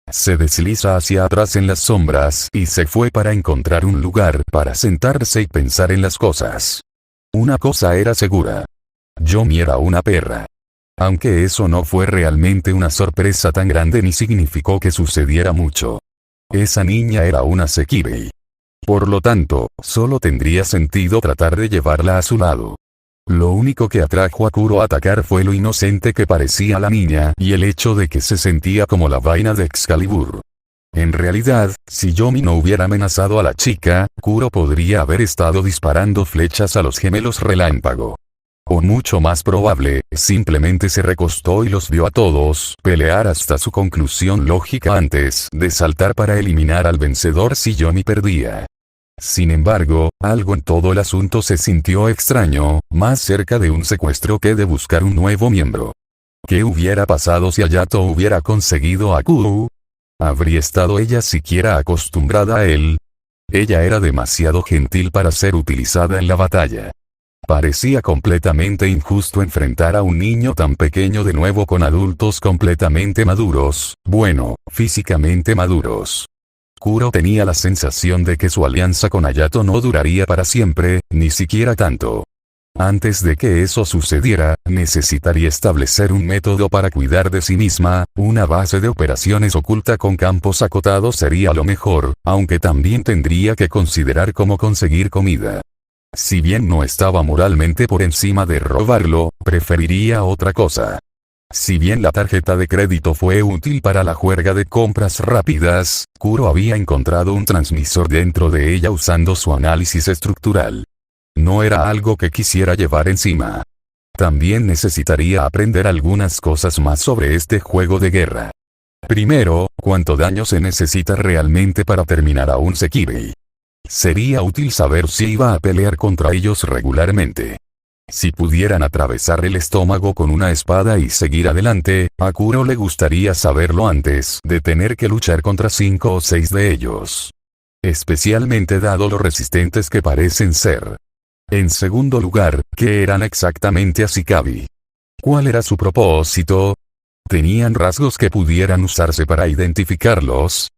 Se desliza hacia atrás en las sombras y se fue para encontrar un lugar para sentarse y pensar en las cosas. Una cosa era segura. Yomi era una perra. Aunque eso no fue realmente una sorpresa tan grande ni significó que sucediera mucho. Esa niña era una Sekirei. Por lo tanto, solo tendría sentido tratar de llevarla a su lado. Lo único que atrajo a Kuro a atacar fue lo inocente que parecía la niña y el hecho de que se sentía como la vaina de Excalibur. En realidad, si Yomi no hubiera amenazado a la chica, Kuro podría haber estado disparando flechas a los gemelos relámpago. O mucho más probable, simplemente se recostó y los vio a todos pelear hasta su conclusión lógica antes de saltar para eliminar al vencedor si Yomi perdía. Sin embargo, algo en todo el asunto se sintió extraño, más cerca de un secuestro que de buscar un nuevo miembro. ¿Qué hubiera pasado si Hayato hubiera conseguido a Kuro? ¿Habría estado ella siquiera acostumbrada a él? Ella era demasiado gentil para ser utilizada en la batalla. Parecía completamente injusto enfrentar a un niño tan pequeño de nuevo con adultos completamente maduros, bueno, físicamente maduros. Kuro tenía la sensación de que su alianza con Hayato no duraría para siempre, ni siquiera tanto. Antes de que eso sucediera, necesitaría establecer un método para cuidar de sí misma, una base de operaciones oculta con campos acotados sería lo mejor, aunque también tendría que considerar cómo conseguir comida. Si bien no estaba moralmente por encima de robarlo, preferiría otra cosa. Si bien la tarjeta de crédito fue útil para la juerga de compras rápidas, Kuro había encontrado un transmisor dentro de ella usando su análisis estructural. No era algo que quisiera llevar encima. También necesitaría aprender algunas cosas más sobre este juego de guerra. Primero, ¿cuánto daño se necesita realmente para terminar a un Sekirei? Sería útil saber si iba a pelear contra ellos regularmente. Si pudieran atravesar el estómago con una espada y seguir adelante, a Kuro le gustaría saberlo antes de tener que luchar contra 5 o 6 de ellos. Especialmente dado lo resistentes que parecen ser. En segundo lugar, ¿qué eran exactamente Ashikabi? ¿Cuál era su propósito? ¿Tenían rasgos que pudieran usarse para identificarlos?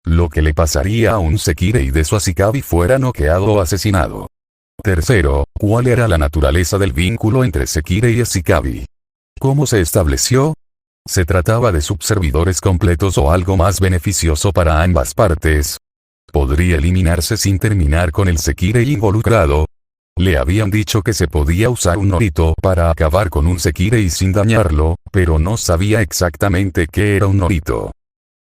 Lo que le pasaría a un Sekirei de su Ashikabi fuera noqueado o asesinado. Tercero, ¿cuál era la naturaleza del vínculo entre Sekirei y Ashikabi? ¿Cómo se estableció? ¿Se trataba de subservidores completos o algo más beneficioso para ambas partes? ¿Podría eliminarse sin terminar con el Sekirei involucrado? Le habían dicho que se podía usar un Norito para acabar con un Sekirei sin dañarlo, pero no sabía exactamente qué era un Norito.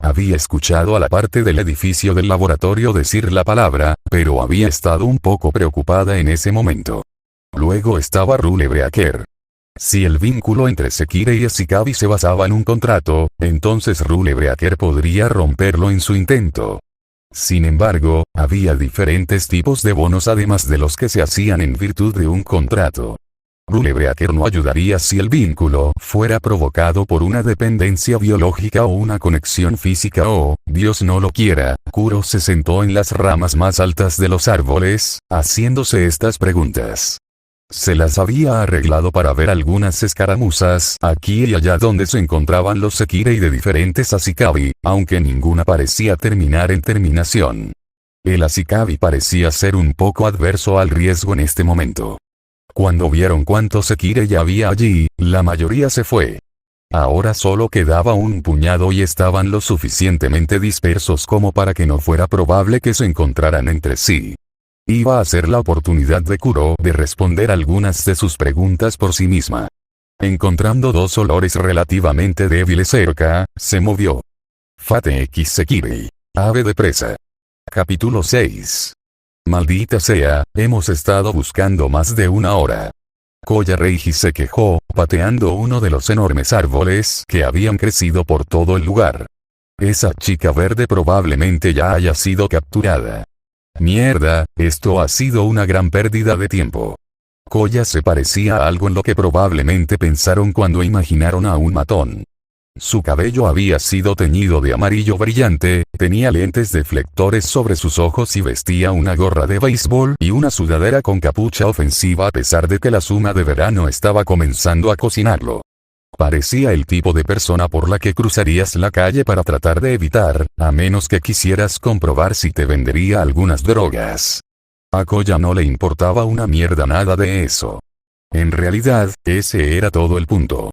Había escuchado a la parte del edificio del laboratorio decir la palabra, pero había estado un poco preocupada en ese momento. Luego estaba Rule Breaker. Si el vínculo entre Sekirei y Ashikabi se basaba en un contrato, entonces Rule Breaker podría romperlo en su intento. Sin embargo, había diferentes tipos de bonos además de los que se hacían en virtud de un contrato. Rule Breaker no ayudaría si el vínculo fuera provocado por una dependencia biológica o una conexión física o, Dios no lo quiera, Kuro se sentó en las ramas más altas de los árboles, haciéndose estas preguntas. Se las había arreglado para ver algunas escaramuzas aquí y allá donde se encontraban los Sekirei de diferentes Ashikabi, aunque ninguna parecía terminar en terminación. El Ashikabi parecía ser un poco adverso al riesgo en este momento. Cuando vieron cuántos Sekirei había allí, la mayoría se fue. Ahora solo quedaba un puñado y estaban lo suficientemente dispersos como para que no fuera probable que se encontraran entre sí. Iba a ser la oportunidad de Kuro de responder algunas de sus preguntas por sí misma. Encontrando dos olores relativamente débiles cerca, se movió. Fate X Sekirei. Ave de presa. Capítulo 6. Maldita sea, hemos estado buscando más de una hora. Koya Reiji se quejó, pateando uno de los enormes árboles que habían crecido por todo el lugar. Esa chica verde probablemente ya haya sido capturada. Mierda, esto ha sido una gran pérdida de tiempo. Koya se parecía a algo en lo que probablemente pensaron cuando imaginaron a un matón. Su cabello había sido teñido de amarillo brillante, tenía lentes deflectores sobre sus ojos y vestía una gorra de béisbol y una sudadera con capucha ofensiva a pesar de que la suma de verano estaba comenzando a cocinarlo. parecía el tipo de persona por la que cruzarías la calle para tratar de evitar, a menos que quisieras comprobar si te vendería algunas drogas. A Koya no le importaba una mierda nada de eso. En realidad, ese era todo el punto.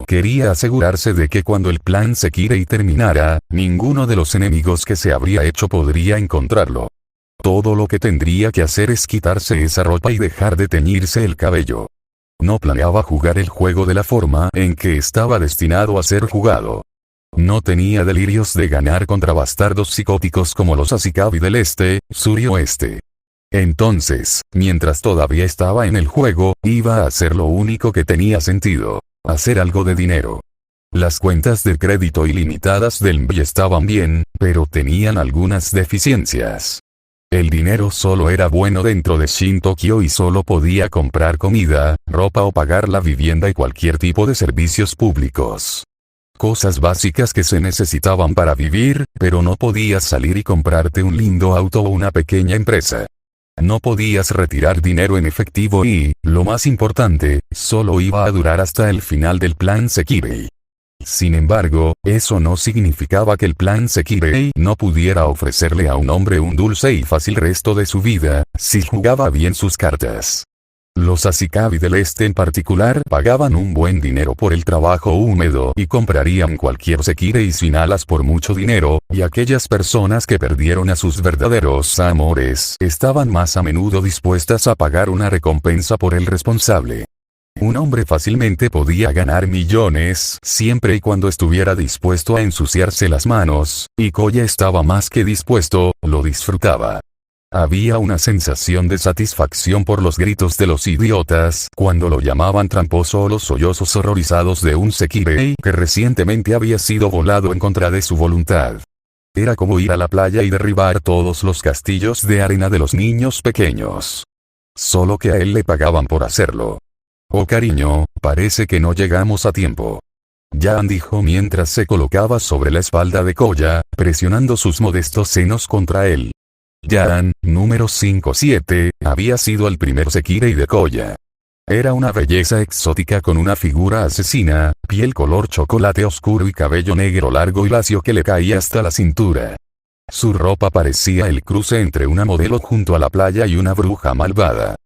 Quería asegurarse de que cuando el plan Sekirei terminara, ninguno de los enemigos que se habría hecho podría encontrarlo. Todo lo que tendría que hacer es quitarse esa ropa y dejar de teñirse el cabello. No planeaba jugar el juego de la forma en que estaba destinado a ser jugado. No tenía delirios de ganar contra bastardos psicóticos como los Ashikabi del Este, Sur y Oeste. Entonces, mientras todavía estaba en el juego, iba a hacer lo único que tenía sentido: hacer algo de dinero. Las cuentas de crédito ilimitadas del MBI estaban bien, pero tenían algunas deficiencias. El dinero solo era bueno dentro de Shin Tokyo y solo podía comprar comida, ropa o pagar la vivienda y cualquier tipo de servicios públicos. Cosas básicas que se necesitaban para vivir, pero no podías salir y comprarte un lindo auto o una pequeña empresa. No podías retirar dinero en efectivo y, lo más importante, solo iba a durar hasta el final del plan Sekirei. Sin embargo, eso no significaba que el plan Sekirei no pudiera ofrecerle a un hombre un dulce y fácil resto de su vida, si jugaba bien sus cartas. Los Ashikabi del Este en particular pagaban un buen dinero por el trabajo húmedo y comprarían cualquier Sekirei sin alas por mucho dinero, y aquellas personas que perdieron a sus verdaderos amores estaban más a menudo dispuestas a pagar una recompensa por el responsable. Un hombre fácilmente podía ganar millones siempre y cuando estuviera dispuesto a ensuciarse las manos, y Koya estaba más que dispuesto, lo disfrutaba. Había una sensación de satisfacción por los gritos de los idiotas cuando lo llamaban tramposo o los sollozos horrorizados de un Sekirei que recientemente había sido volado en contra de su voluntad. Era como ir a la playa y derribar todos los castillos de arena de los niños pequeños. Solo que a él le pagaban por hacerlo. Oh cariño, parece que no llegamos a tiempo. Jan dijo mientras se colocaba sobre la espalda de Koya, presionando sus modestos senos contra él. Jan, número 57, había sido el primer Sekirei de Koya. Era una belleza exótica con una figura asesina, piel color chocolate oscuro y cabello negro largo y lacio que le caía hasta la cintura. Su ropa parecía el cruce entre una modelo junto a la playa y una bruja malvada.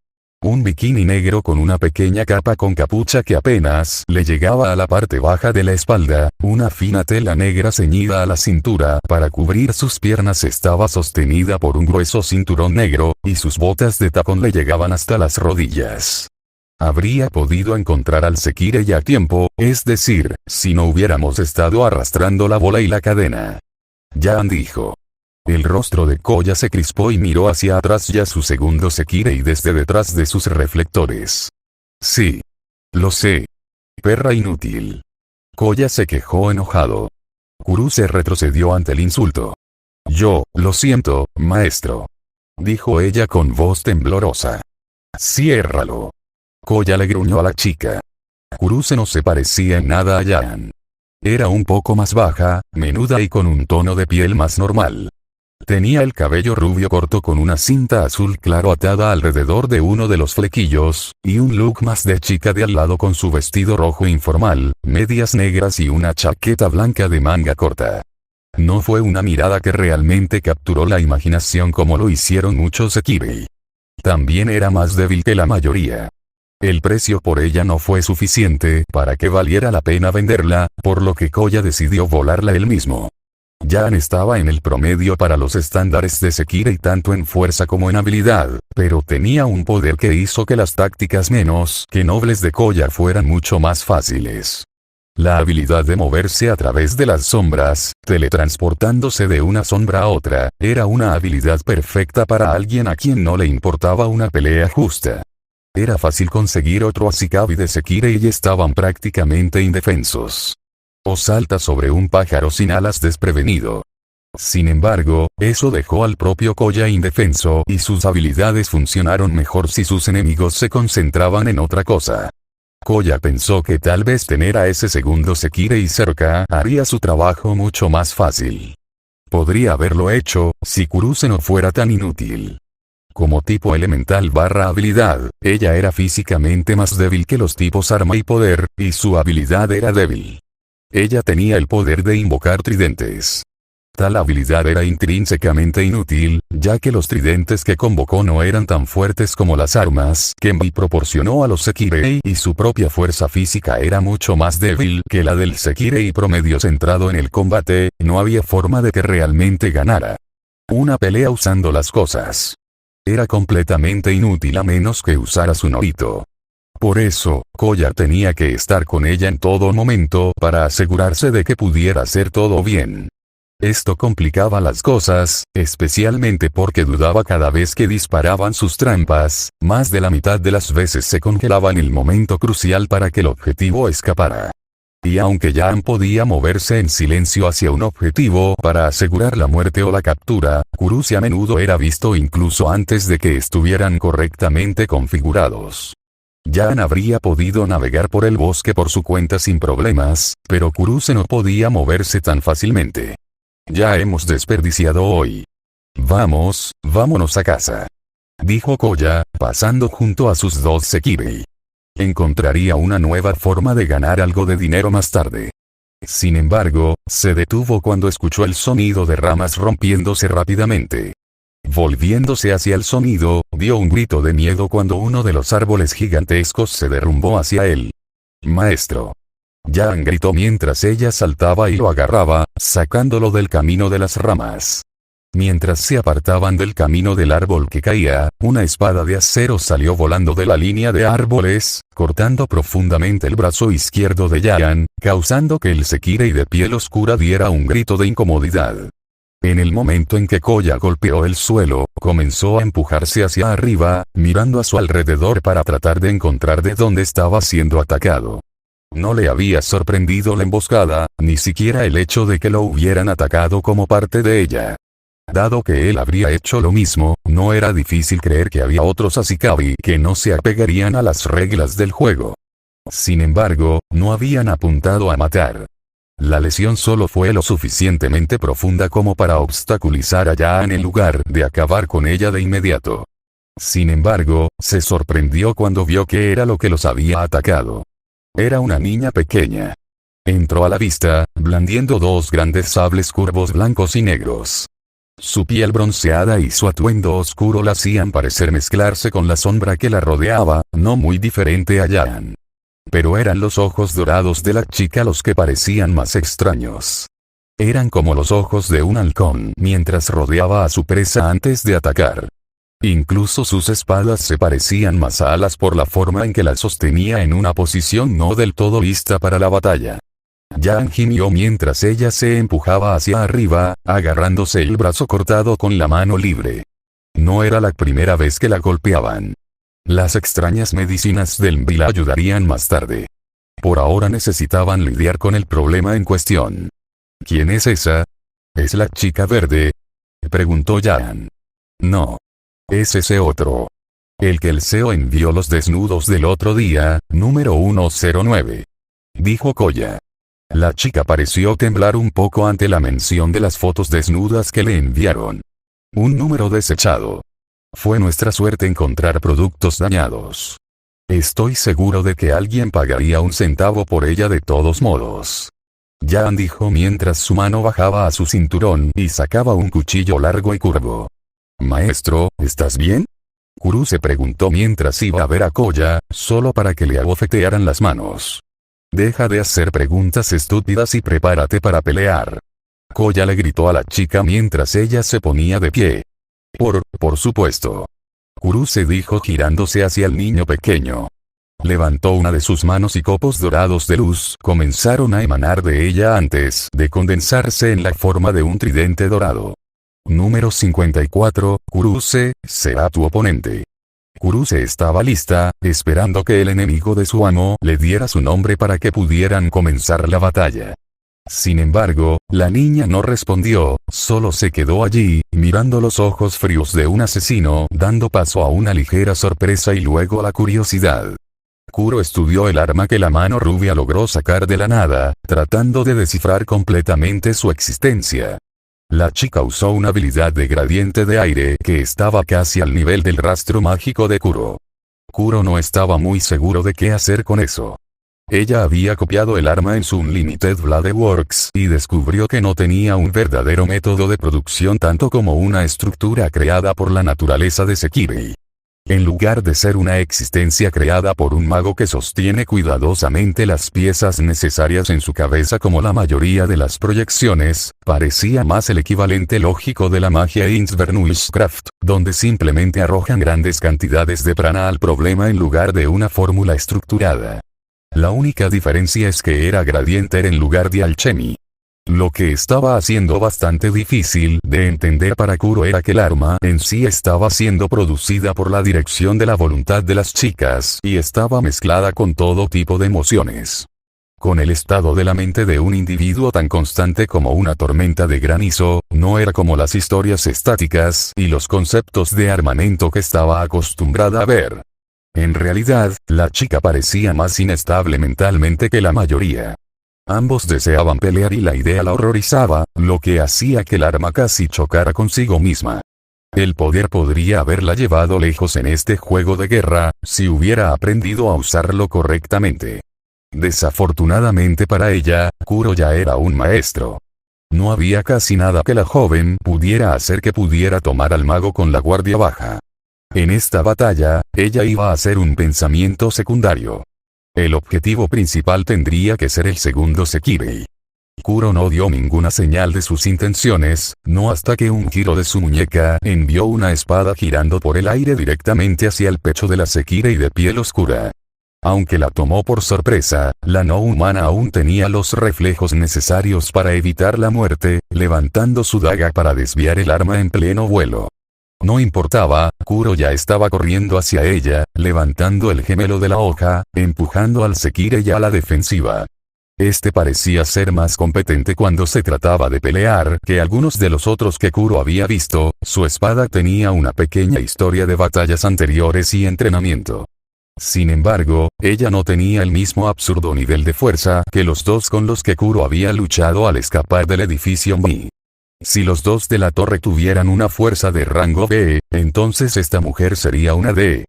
Un bikini negro con una pequeña capa con capucha que apenas le llegaba a la parte baja de la espalda, una fina tela negra ceñida a la cintura para cubrir sus piernas estaba sostenida por un grueso cinturón negro, y sus botas de tacón le llegaban hasta las rodillas. Habría podido encontrar al Sekirei a tiempo, es decir, si no hubiéramos estado arrastrando la bola y la cadena. Jan dijo. El rostro de Koya se crispó y miró hacia atrás y a su segundo Sekirei desde detrás de sus reflectores. Sí. Lo sé. Perra inútil. Koya se quejó enojado. Kuruse retrocedió ante el insulto. Yo, lo siento, maestro. Dijo ella con voz temblorosa. Ciérralo. Koya le gruñó a la chica. Kuruse no se parecía en nada a Jan. Era un poco más baja, menuda y con un tono de piel más normal. Tenía el cabello rubio corto con una cinta azul claro atada alrededor de uno de los flequillos, y un look más de chica de al lado con su vestido rojo informal, medias negras y una chaqueta blanca de manga corta. No fue una mirada que realmente capturó la imaginación como lo hicieron muchos Sekirei. También era más débil que la mayoría. El precio por ella no fue suficiente para que valiera la pena venderla, por lo que Koya decidió volarla él mismo. Jan estaba en el promedio para los estándares de Sekirei tanto en fuerza como en habilidad, pero tenía un poder que hizo que las tácticas menos que nobles de Koya fueran mucho más fáciles. La habilidad de moverse a través de las sombras, teletransportándose de una sombra a otra, era una habilidad perfecta para alguien a quien no le importaba una pelea justa. Era fácil conseguir otro Ashikabi de Sekirei y estaban prácticamente indefensos. O salta sobre un pájaro sin alas desprevenido. Sin embargo, eso dejó al propio Koya indefenso y sus habilidades funcionaron mejor si sus enemigos se concentraban en otra cosa. Koya pensó que tal vez tener a ese segundo Sekirei cerca haría su trabajo mucho más fácil. Podría haberlo hecho, si Kuruse no fuera tan inútil. Como tipo elemental barra habilidad, ella era físicamente más débil que los tipos arma y poder, y su habilidad era débil. Ella tenía el poder de invocar tridentes. Tal habilidad era intrínsecamente inútil, ya que los tridentes que convocó no eran tan fuertes como las armas que Mei proporcionó a los Sekirei y su propia fuerza física era mucho más débil que la del Sekirei promedio centrado en el combate, no había forma de que realmente ganara una pelea usando las cosas. Era completamente inútil a menos que usara su Norito. Por eso, Koya tenía que estar con ella en todo momento para asegurarse de que pudiera hacer todo bien. Esto complicaba las cosas, especialmente porque dudaba cada vez que disparaban sus trampas, más de la mitad de las veces se congelaba en el momento crucial para que el objetivo escapara. Y aunque Yan podía moverse en silencio hacia un objetivo para asegurar la muerte o la captura, Kurusu a menudo era visto incluso antes de que estuvieran correctamente configurados. Yan habría podido navegar por el bosque por su cuenta sin problemas, pero Kurusu no podía moverse tan fácilmente. Ya hemos desperdiciado hoy. Vámonos a casa, dijo Koya, pasando junto a sus dos Sekirei. Encontraría una nueva forma de ganar algo de dinero más tarde. Sin embargo, se detuvo cuando escuchó el sonido de ramas rompiéndose rápidamente. Volviéndose hacia el sonido, dio un grito de miedo cuando uno de los árboles gigantescos se derrumbó hacia él. Maestro. Yan gritó mientras ella saltaba y lo agarraba, sacándolo del camino de las ramas. Mientras se apartaban del camino del árbol que caía, una espada de acero salió volando de la línea de árboles, cortando profundamente el brazo izquierdo de Yan, causando que el Sekirei de piel oscura diera un grito de incomodidad. En el momento en que Koya golpeó el suelo, comenzó a empujarse hacia arriba, mirando a su alrededor para tratar de encontrar de dónde estaba siendo atacado. No le había sorprendido la emboscada, ni siquiera el hecho de que lo hubieran atacado como parte de ella. Dado que él habría hecho lo mismo, no era difícil creer que había otros Ashikabi que no se apegarían a las reglas del juego. Sin embargo, no habían apuntado a matar. La lesión solo fue lo suficientemente profunda como para obstaculizar a Yan en lugar de acabar con ella de inmediato. Sin embargo, se sorprendió cuando vio qué era lo que los había atacado. Era una niña pequeña. Entró a la vista, blandiendo dos grandes sables curvos blancos y negros. Su piel bronceada y su atuendo oscuro la hacían parecer mezclarse con la sombra que la rodeaba, no muy diferente a Yan. Pero eran los ojos dorados de la chica los que parecían más extraños. Eran como los ojos de un halcón mientras rodeaba a su presa antes de atacar. Incluso sus espadas se parecían más a alas por la forma en que las sostenía en una posición no del todo lista para la batalla. Yan gimió mientras ella se empujaba hacia arriba, agarrándose el brazo cortado con la mano libre. No era la primera vez que la golpeaban. Las extrañas medicinas del Mbi la ayudarían más tarde. Por ahora necesitaban lidiar con el problema en cuestión. ¿Quién es esa? ¿Es la chica verde?, preguntó Yan. No. Es ese otro. El que el CEO envió los desnudos del otro día, número 109. Dijo Koya. La chica pareció temblar un poco ante la mención de las fotos desnudas que le enviaron. Un número desechado. Fue nuestra suerte encontrar productos dañados. Estoy seguro de que alguien pagaría un centavo por ella de todos modos. Yan dijo mientras su mano bajaba a su cinturón y sacaba un cuchillo largo y curvo. Maestro, ¿estás bien? Kurusu se preguntó mientras iba a ver a Koya, solo para que le abofetearan las manos. Deja de hacer preguntas estúpidas y prepárate para pelear. Koya le gritó a la chica mientras ella se ponía de pie. Por supuesto. Kurusu se dijo girándose hacia el niño pequeño. Levantó una de sus manos y copos dorados de luz comenzaron a emanar de ella antes de condensarse en la forma de un tridente dorado. Número 54, Kurusu, será tu oponente. Kurusu estaba lista, esperando que el enemigo de su amo le diera su nombre para que pudieran comenzar la batalla. Sin embargo, la niña no respondió, solo se quedó allí, mirando los ojos fríos de un asesino, dando paso a una ligera sorpresa y luego la curiosidad. Kuro estudió el arma que la mano rubia logró sacar de la nada, tratando de descifrar completamente su existencia. La chica usó una habilidad de gradiente de aire que estaba casi al nivel del rastro mágico de Kuro. Kuro no estaba muy seguro de qué hacer con eso. Ella había copiado el arma en su Unlimited Blade Works y descubrió que no tenía un verdadero método de producción tanto como una estructura creada por la naturaleza de Sekirei. En lugar de ser una existencia creada por un mago que sostiene cuidadosamente las piezas necesarias en su cabeza como la mayoría de las proyecciones, parecía más el equivalente lógico de la magia Innsbruckcraft, donde simplemente arrojan grandes cantidades de prana al problema en lugar de una fórmula estructurada. La única diferencia es que era gradiente en lugar de alchemy. Lo que estaba haciendo bastante difícil de entender para Kuro era que el arma en sí estaba siendo producida por la dirección de la voluntad de las chicas y estaba mezclada con todo tipo de emociones. Con el estado de la mente de un individuo tan constante como una tormenta de granizo, no era como las historias estáticas y los conceptos de armamento que estaba acostumbrada a ver. En realidad, la chica parecía más inestable mentalmente que la mayoría. Ambos deseaban pelear y la idea la horrorizaba, lo que hacía que el arma casi chocara consigo misma. El poder podría haberla llevado lejos en este juego de guerra, si hubiera aprendido a usarlo correctamente. Desafortunadamente para ella, Kuro ya era un maestro. No había casi nada que la joven pudiera hacer que pudiera tomar al mago con la guardia baja. En esta batalla, ella iba a ser un pensamiento secundario. El objetivo principal tendría que ser el segundo Sekirei. Kuro no dio ninguna señal de sus intenciones, no hasta que un giro de su muñeca envió una espada girando por el aire directamente hacia el pecho de la Sekirei de piel oscura. Aunque la tomó por sorpresa, la no humana aún tenía los reflejos necesarios para evitar la muerte, levantando su daga para desviar el arma en pleno vuelo. No importaba, Kuro ya estaba corriendo hacia ella, levantando el gemelo de la hoja, empujando al Sekirei a la defensiva. Este parecía ser más competente cuando se trataba de pelear que algunos de los otros que Kuro había visto, su espada tenía una pequeña historia de batallas anteriores y entrenamiento. Sin embargo, ella no tenía el mismo absurdo nivel de fuerza que los dos con los que Kuro había luchado al escapar del edificio Mi. Si los dos de la torre tuvieran una fuerza de rango B, entonces esta mujer sería una D.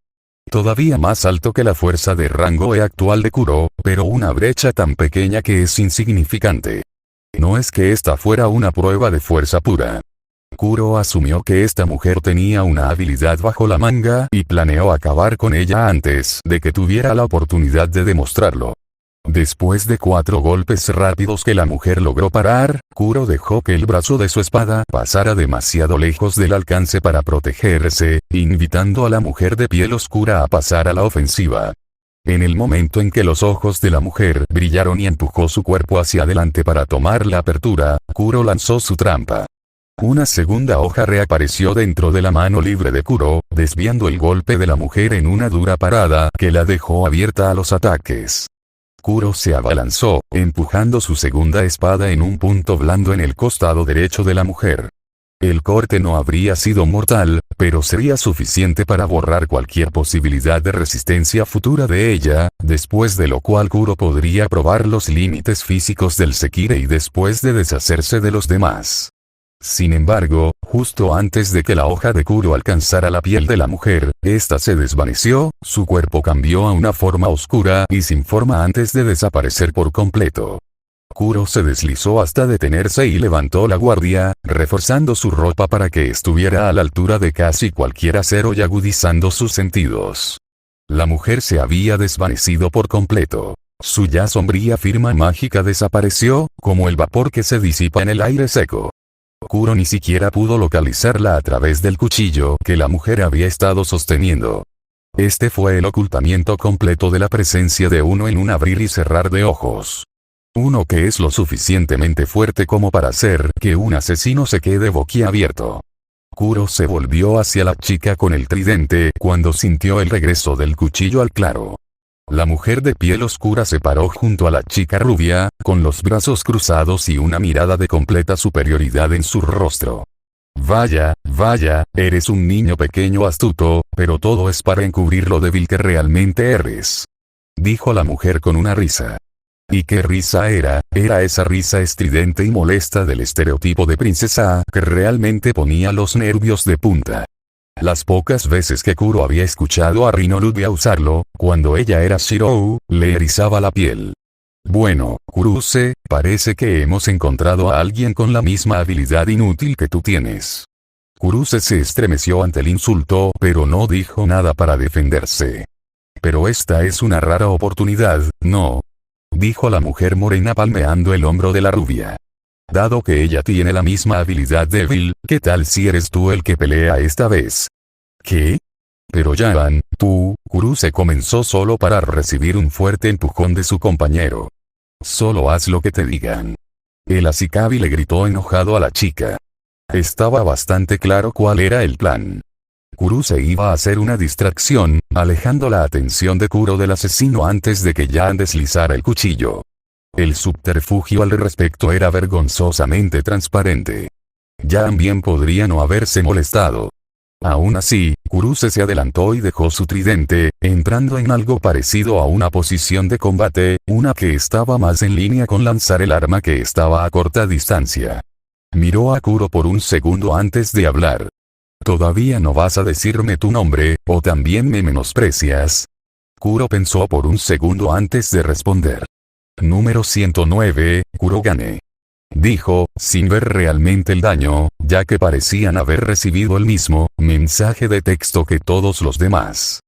Todavía más alto que la fuerza de rango E actual de Kuro, pero una brecha tan pequeña que es insignificante. No es que esta fuera una prueba de fuerza pura. Kuro asumió que esta mujer tenía una habilidad bajo la manga y planeó acabar con ella antes de que tuviera la oportunidad de demostrarlo. Después de 4 golpes rápidos que la mujer logró parar, Kuro dejó que el brazo de su espada pasara demasiado lejos del alcance para protegerse, invitando a la mujer de piel oscura a pasar a la ofensiva. En el momento en que los ojos de la mujer brillaron y empujó su cuerpo hacia adelante para tomar la apertura, Kuro lanzó su trampa. Una segunda hoja reapareció dentro de la mano libre de Kuro, desviando el golpe de la mujer en una dura parada que la dejó abierta a los ataques. Kuro se abalanzó, empujando su segunda espada en un punto blando en el costado derecho de la mujer. El corte no habría sido mortal, pero sería suficiente para borrar cualquier posibilidad de resistencia futura de ella, después de lo cual Kuro podría probar los límites físicos del Sekirei después de deshacerse de los demás. Sin embargo, justo antes de que la hoja de Kuro alcanzara la piel de la mujer, ésta se desvaneció, su cuerpo cambió a una forma oscura y sin forma antes de desaparecer por completo. Kuro se deslizó hasta detenerse y levantó la guardia, reforzando su ropa para que estuviera a la altura de casi cualquier acero y agudizando sus sentidos. La mujer se había desvanecido por completo. Su ya sombría firma mágica desapareció, como el vapor que se disipa en el aire seco. Kuro ni siquiera pudo localizarla a través del cuchillo que la mujer había estado sosteniendo. Este fue el ocultamiento completo de la presencia de uno en un abrir y cerrar de ojos. Uno que es lo suficientemente fuerte como para hacer que un asesino se quede boquiabierto. Kuro se volvió hacia la chica con el tridente cuando sintió el regreso del cuchillo al claro. La mujer de piel oscura se paró junto a la chica rubia, con los brazos cruzados y una mirada de completa superioridad en su rostro. Vaya, vaya, eres un niño pequeño astuto, pero todo es para encubrir lo débil que realmente eres. Dijo la mujer con una risa. ¿Y qué risa era? Era esa risa estridente y molesta del estereotipo de princesa que realmente ponía los nervios de punta. Las pocas veces que Kuro había escuchado a Rinolubia usarlo, cuando ella era Shirou, le erizaba la piel. Bueno, Kuruse, parece que hemos encontrado a alguien con la misma habilidad inútil que tú tienes. Kuruse se estremeció ante el insulto, pero no dijo nada para defenderse. Pero esta es una rara oportunidad, ¿no? Dijo la mujer morena palmeando el hombro de la rubia. Dado que ella tiene la misma habilidad débil, ¿qué tal si eres tú el que pelea esta vez? ¿Qué? Pero Yaban, tú, Kuruse comenzó solo para recibir un fuerte empujón de su compañero. Solo haz lo que te digan. El Ashikabi le gritó enojado a la chica. Estaba bastante claro cuál era el plan. Kuruse iba a hacer una distracción, alejando la atención de Kuro del asesino antes de que Yan deslizara el cuchillo. El subterfugio al respecto era vergonzosamente transparente. Yan bien podría no haberse molestado. Aún así, Kuruse se adelantó y dejó su tridente, entrando en algo parecido a una posición de combate, una que estaba más en línea con lanzar el arma que estaba a corta distancia. Miró a Kuro por un segundo antes de hablar. ¿Todavía no vas a decirme tu nombre, o también me menosprecias? Kuro pensó por un segundo antes de responder. Número 109, Kurogane. Dijo, sin ver realmente el daño, ya que parecían haber recibido el mismo mensaje de texto que todos los demás.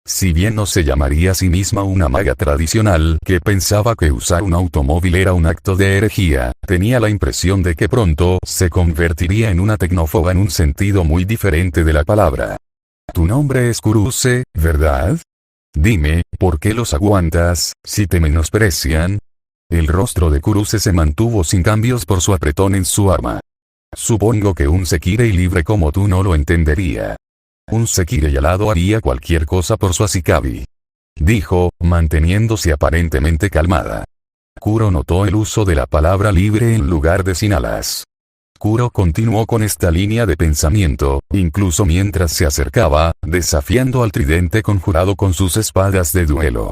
Si bien no se llamaría a sí misma una maga tradicional que pensaba que usar un automóvil era un acto de herejía, tenía la impresión de que pronto se convertiría en una tecnófoba en un sentido muy diferente de la palabra. Tu nombre es Kuruse, ¿verdad? Dime, ¿por qué los aguantas, si te menosprecian? El rostro de Kuruse se mantuvo sin cambios por su apretón en su arma. Supongo que un Sekirei libre como tú no lo entendería. Un Sekirei alado haría cualquier cosa por su Ashikabi. Dijo, manteniéndose aparentemente calmada. Kuro notó el uso de la palabra libre en lugar de sin alas. Kuro continuó con esta línea de pensamiento, incluso mientras se acercaba, desafiando al tridente conjurado con sus espadas de duelo.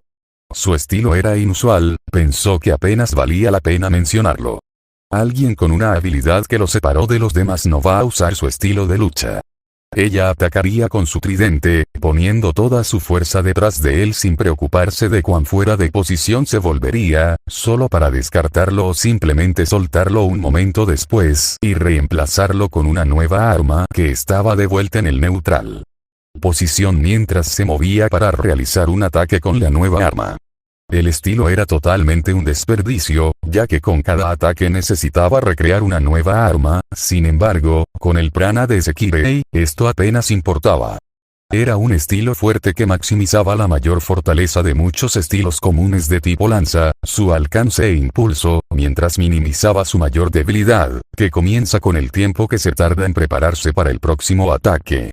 Su estilo era inusual, pensó que apenas valía la pena mencionarlo. Alguien con una habilidad que lo separó de los demás no va a usar su estilo de lucha. Ella atacaría con su tridente, poniendo toda su fuerza detrás de él sin preocuparse de cuán fuera de posición se volvería, solo para descartarlo o simplemente soltarlo un momento después y reemplazarlo con una nueva arma que estaba de vuelta en el neutral posición mientras se movía para realizar un ataque con la nueva arma. El estilo era totalmente un desperdicio, ya que con cada ataque necesitaba recrear una nueva arma, sin embargo, con el prana de Sekirei, esto apenas importaba. Era un estilo fuerte que maximizaba la mayor fortaleza de muchos estilos comunes de tipo lanza, su alcance e impulso, mientras minimizaba su mayor debilidad, que comienza con el tiempo que se tarda en prepararse para el próximo ataque.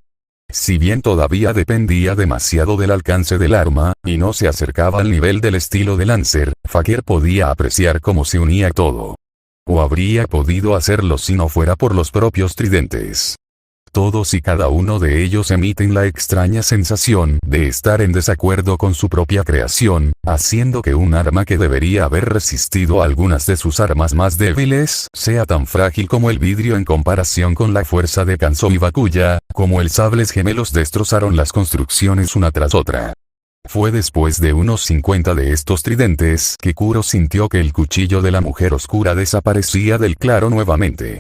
Si bien todavía dependía demasiado del alcance del arma, y no se acercaba al nivel del estilo de Lancer, Fakir podía apreciar cómo se unía todo. O habría podido hacerlo si no fuera por los propios tridentes. Todos y cada uno de ellos emiten la extraña sensación de estar en desacuerdo con su propia creación, haciendo que un arma que debería haber resistido a algunas de sus armas más débiles sea tan frágil como el vidrio en comparación con la fuerza de Kanzo y Bakuya, como el sables gemelos destrozaron las construcciones una tras otra. Fue después de unos 50 de estos tridentes que Kuro sintió que el cuchillo de la mujer oscura desaparecía del claro nuevamente.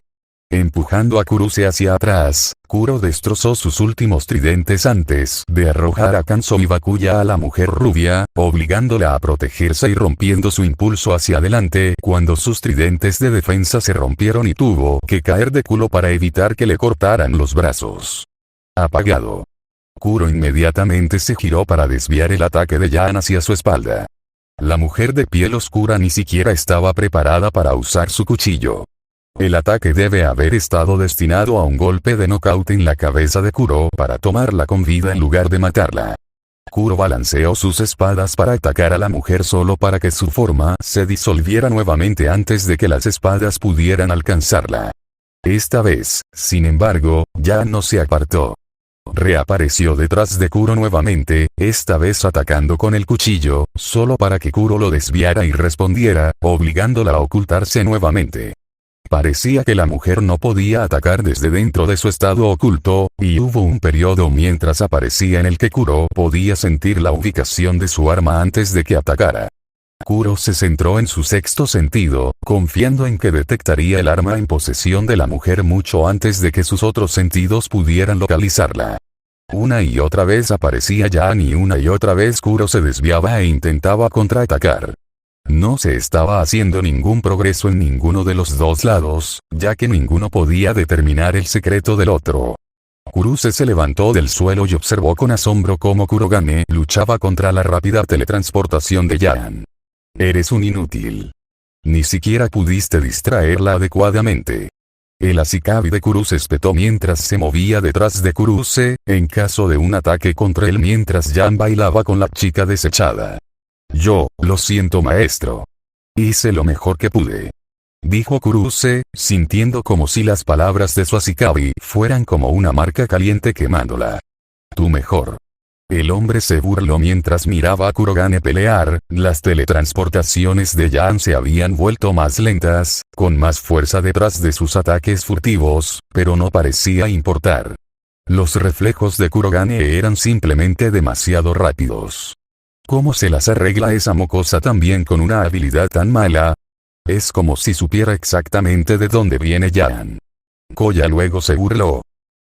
Empujando a Kuruse hacia atrás, Kuro destrozó sus últimos tridentes antes de arrojar a Kanzo y Bakuya a la mujer rubia, obligándola a protegerse y rompiendo su impulso hacia adelante cuando sus tridentes de defensa se rompieron y tuvo que caer de culo para evitar que le cortaran los brazos. Apagado. Kuro inmediatamente se giró para desviar el ataque de Yan hacia su espalda. La mujer de piel oscura ni siquiera estaba preparada para usar su cuchillo. El ataque debe haber estado destinado a un golpe de nocaut en la cabeza de Kuro para tomarla con vida en lugar de matarla. Kuro balanceó sus espadas para atacar a la mujer solo para que su forma se disolviera nuevamente antes de que las espadas pudieran alcanzarla. Esta vez, sin embargo, ya no se apartó. reapareció detrás de Kuro nuevamente, esta vez atacando con el cuchillo, solo para que Kuro lo desviara y respondiera, obligándola a ocultarse nuevamente. Parecía que la mujer no podía atacar desde dentro de su estado oculto, y hubo un periodo mientras aparecía en el que Kuro podía sentir la ubicación de su arma antes de que atacara. Kuro se centró en su sexto sentido, confiando en que detectaría el arma en posesión de la mujer mucho antes de que sus otros sentidos pudieran localizarla. Una y otra vez aparecía Jan y una y otra vez Kuro se desviaba e intentaba contraatacar. No se estaba haciendo ningún progreso en ninguno de los dos lados, ya que ninguno podía determinar el secreto del otro. Kuruse se levantó del suelo y observó con asombro cómo Kurogane luchaba contra la rápida teletransportación de Jan. Eres un inútil. Ni siquiera pudiste distraerla adecuadamente. El Ashikabi de Kuruse espetó mientras se movía detrás de Kuruse, en caso de un ataque contra él mientras Jan bailaba con la chica desechada. Yo, lo siento maestro. Hice lo mejor que pude. Dijo Kuruse, sintiendo como si las palabras de su Ashikabi fueran como una marca caliente quemándola. Tú mejor. El hombre se burló mientras miraba a Kurogane pelear, las teletransportaciones de Jan se habían vuelto más lentas, con más fuerza detrás de sus ataques furtivos, pero no parecía importar. Los reflejos de Kurogane eran simplemente demasiado rápidos. ¿Cómo se las arregla esa mocosa también con una habilidad tan mala? Es como si supiera exactamente de dónde viene Jan. Koya luego se burló.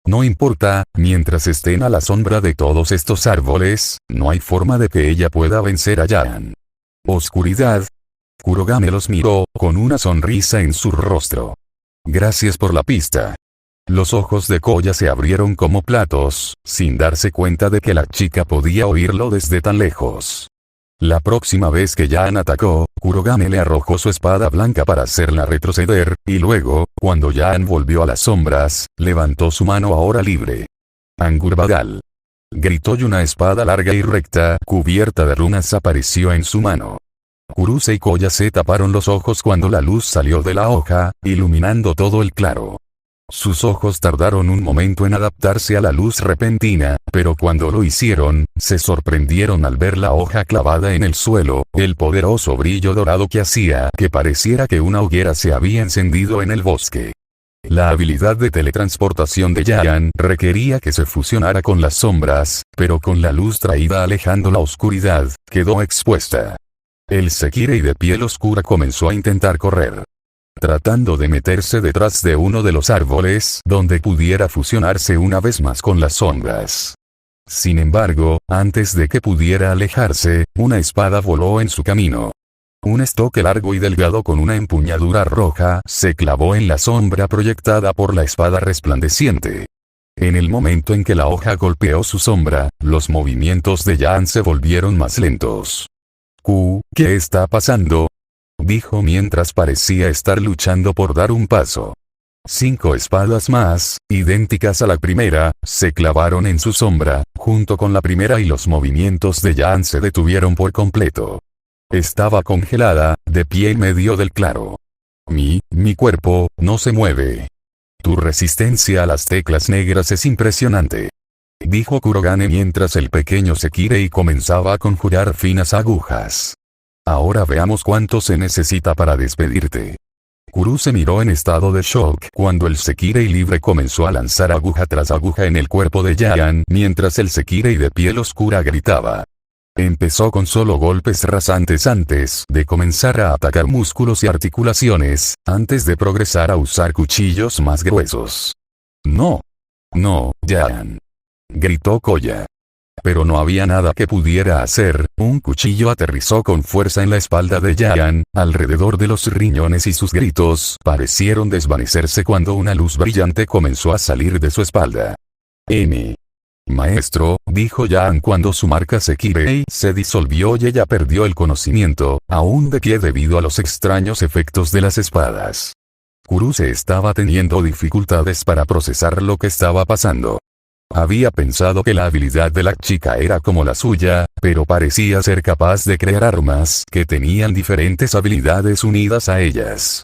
No importa, mientras estén a la sombra de todos estos árboles, no hay forma de que ella pueda vencer a Jan. Oscuridad. Kurogane los miró, con una sonrisa en su rostro. Gracias por la pista. Los ojos de Koya se abrieron como platos, sin darse cuenta de que la chica podía oírlo desde tan lejos. La próxima vez que Jan atacó, Kurogane le arrojó su espada blanca para hacerla retroceder, y luego, cuando Jan volvió a las sombras, levantó su mano ahora libre. Angurbadal. Gritó y una espada larga y recta, cubierta de runas apareció en su mano. Kuruse y Koya se taparon los ojos cuando la luz salió de la hoja, iluminando todo el claro. Sus ojos tardaron un momento en adaptarse a la luz repentina, pero cuando lo hicieron, se sorprendieron al ver la hoja clavada en el suelo, el poderoso brillo dorado que hacía que pareciera que una hoguera se había encendido en el bosque. La habilidad de teletransportación de Jan requería que se fusionara con las sombras, pero con la luz traída alejando la oscuridad, quedó expuesta. El Sekirei de piel oscura comenzó a intentar correr, tratando de meterse detrás de uno de los árboles donde pudiera fusionarse una vez más con las sombras. Sin embargo, antes de que pudiera alejarse, una espada voló en su camino. Un estoque largo y delgado con una empuñadura roja se clavó en la sombra proyectada por la espada resplandeciente. En el momento en que la hoja golpeó su sombra, los movimientos de Jan se volvieron más lentos. ¿Qué está pasando?, dijo mientras parecía estar luchando por dar un paso. 5 espadas más, idénticas a la primera, se clavaron en su sombra, junto con la primera y los movimientos de Jan se detuvieron por completo. Estaba congelada, de pie en medio del claro. Mi cuerpo, no se mueve. Tu resistencia a las teclas negras es impresionante, dijo Kurogane mientras el pequeño Sekirei comenzaba a conjurar finas agujas. Ahora veamos cuánto se necesita para despedirte. Kuruse miró en estado de shock cuando el Sekirei libre comenzó a lanzar aguja tras aguja en el cuerpo de Jan mientras el Sekirei de piel oscura gritaba. Empezó con solo golpes rasantes antes de comenzar a atacar músculos y articulaciones, antes de progresar a usar cuchillos más gruesos. No, Jan, gritó Koya. Pero no había nada que pudiera hacer, un cuchillo aterrizó con fuerza en la espalda de Jan, alrededor de los riñones y sus gritos parecieron desvanecerse cuando una luz brillante comenzó a salir de su espalda. Maestro, dijo Jan cuando su marca Sekirei se disolvió y ella perdió el conocimiento, aún de pie debido a los extraños efectos de las espadas. Kuruse estaba teniendo dificultades para procesar lo que estaba pasando. Había pensado que la habilidad de la chica era como la suya, pero parecía ser capaz de crear armas que tenían diferentes habilidades unidas a ellas.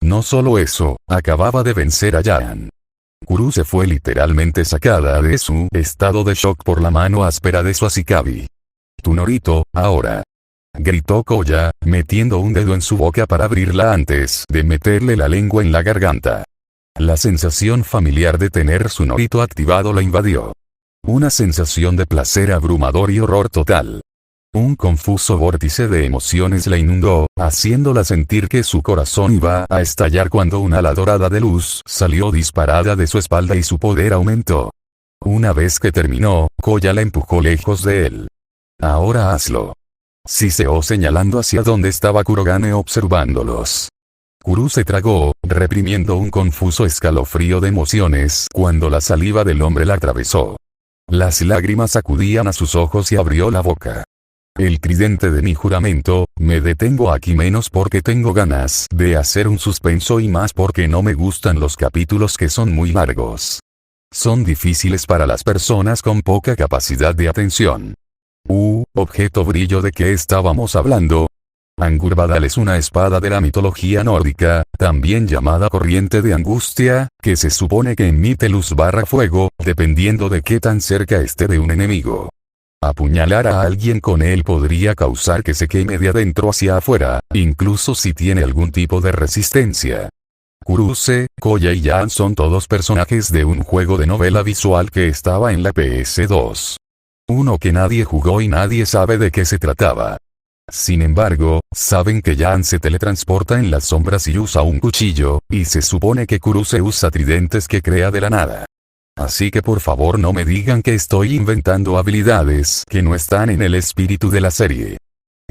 No solo eso, acababa de vencer a Jan. Kuruse fue literalmente sacada de su estado de shock por la mano áspera de su Ashikabi. «Tu Norito, ahora», gritó Koya, metiendo un dedo en su boca para abrirla antes de meterle la lengua en la garganta. La sensación familiar de tener su Norito activado la invadió. Una sensación de placer abrumador y horror total. Un confuso vórtice de emociones la inundó, haciéndola sentir que su corazón iba a estallar cuando una ala dorada de luz salió disparada de su espalda y su poder aumentó. Una vez que terminó, Koya la empujó lejos de él. «Ahora hazlo», siseó señalando hacia donde estaba Kurogane observándolos. Kuruse tragó, reprimiendo un confuso escalofrío de emociones cuando la saliva del hombre la atravesó. Las lágrimas acudían a sus ojos y abrió la boca. «El tridente de mi juramento, me detengo aquí menos porque tengo ganas de hacer un suspenso y más porque no me gustan los capítulos que son muy largos. Son difíciles para las personas con poca capacidad de atención». Objeto brillo ¿de qué estábamos hablando? Angurbadal es una espada de la mitología nórdica, también llamada corriente de angustia, que se supone que emite luz barra fuego, dependiendo de qué tan cerca esté de un enemigo. Apuñalar a alguien con él podría causar que se queme de adentro hacia afuera, incluso si tiene algún tipo de resistencia. Kuruse, Koya y Yan son todos personajes de un juego de novela visual que estaba en la PS2. Uno que nadie jugó y nadie sabe de qué se trataba. Sin embargo, saben que Yan se teletransporta en las sombras y usa un cuchillo, y se supone que Kuruse usa tridentes que crea de la nada. Así que por favor no me digan que estoy inventando habilidades que no están en el espíritu de la serie.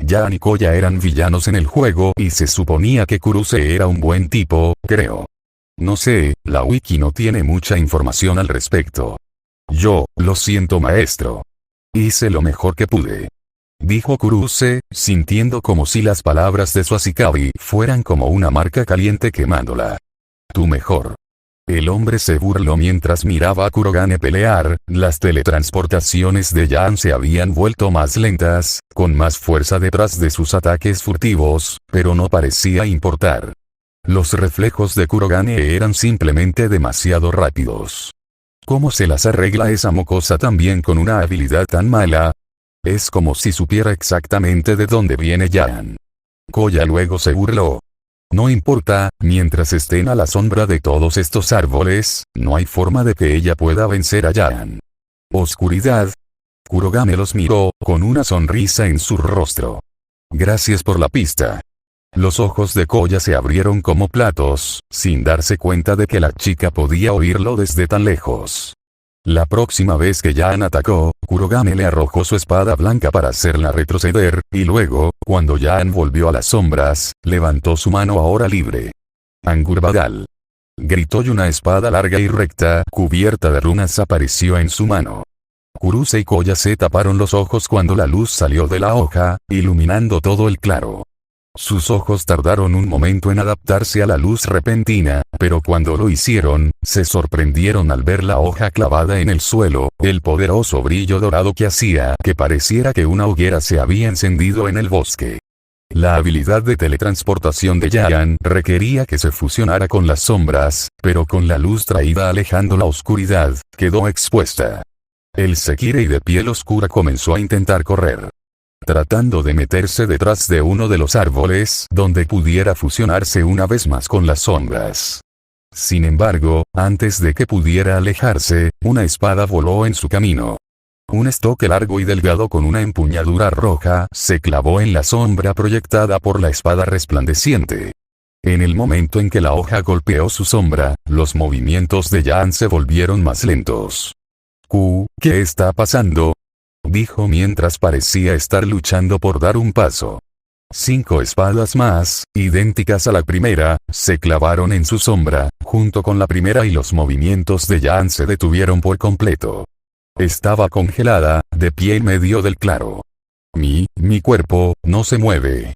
Yan y Koya eran villanos en el juego y se suponía que Kuruse era un buen tipo, creo. No sé, la wiki no tiene mucha información al respecto. Yo, lo siento maestro. Hice lo mejor que pude. Dijo Kuruse, sintiendo como si las palabras de su Ashikabi fueran como una marca caliente quemándola. «Tu mejor». El hombre se burló mientras miraba a Kurogane pelear. Las teletransportaciones de Yan se habían vuelto más lentas, con más fuerza detrás de sus ataques furtivos, pero no parecía importar. Los reflejos de Kurogane eran simplemente demasiado rápidos. ¿Cómo se las arregla esa mocosa también con una habilidad tan mala? Es como si supiera exactamente de dónde viene Yan. Koya luego se burló. No importa, mientras estén a la sombra de todos estos árboles, no hay forma de que ella pueda vencer a Yan. Oscuridad. Kurogane los miró, con una sonrisa en su rostro. Gracias por la pista. Los ojos de Koya se abrieron como platos, sin darse cuenta de que la chica podía oírlo desde tan lejos. La próxima vez que Yan atacó, Kurogane le arrojó su espada blanca para hacerla retroceder, y luego, cuando Yan volvió a las sombras, levantó su mano ahora libre. Angurbadal. Gritó y una espada larga y recta, cubierta de runas apareció en su mano. Kuruse y Koya se taparon los ojos cuando la luz salió de la hoja, iluminando todo el claro. Sus ojos tardaron un momento en adaptarse a la luz repentina, pero cuando lo hicieron, se sorprendieron al ver la hoja clavada en el suelo, el poderoso brillo dorado que hacía que pareciera que una hoguera se había encendido en el bosque. La habilidad de teletransportación de Yan requería que se fusionara con las sombras, pero con la luz traída alejando la oscuridad, quedó expuesta. El Sekirei de piel oscura comenzó a intentar correr, tratando de meterse detrás de uno de los árboles donde pudiera fusionarse una vez más con las sombras. Sin embargo, antes de que pudiera alejarse, una espada voló en su camino. Un estoque largo y delgado con una empuñadura roja se clavó en la sombra proyectada por la espada resplandeciente. En el momento en que la hoja golpeó su sombra, los movimientos de Yan se volvieron más lentos. ¿Qué está pasando?, dijo mientras parecía estar luchando por dar un paso. 5 espadas más, idénticas a la primera, se clavaron en su sombra, junto con la primera y los movimientos de Yan se detuvieron por completo. Estaba congelada, de pie en medio del claro. Mi cuerpo, no se mueve.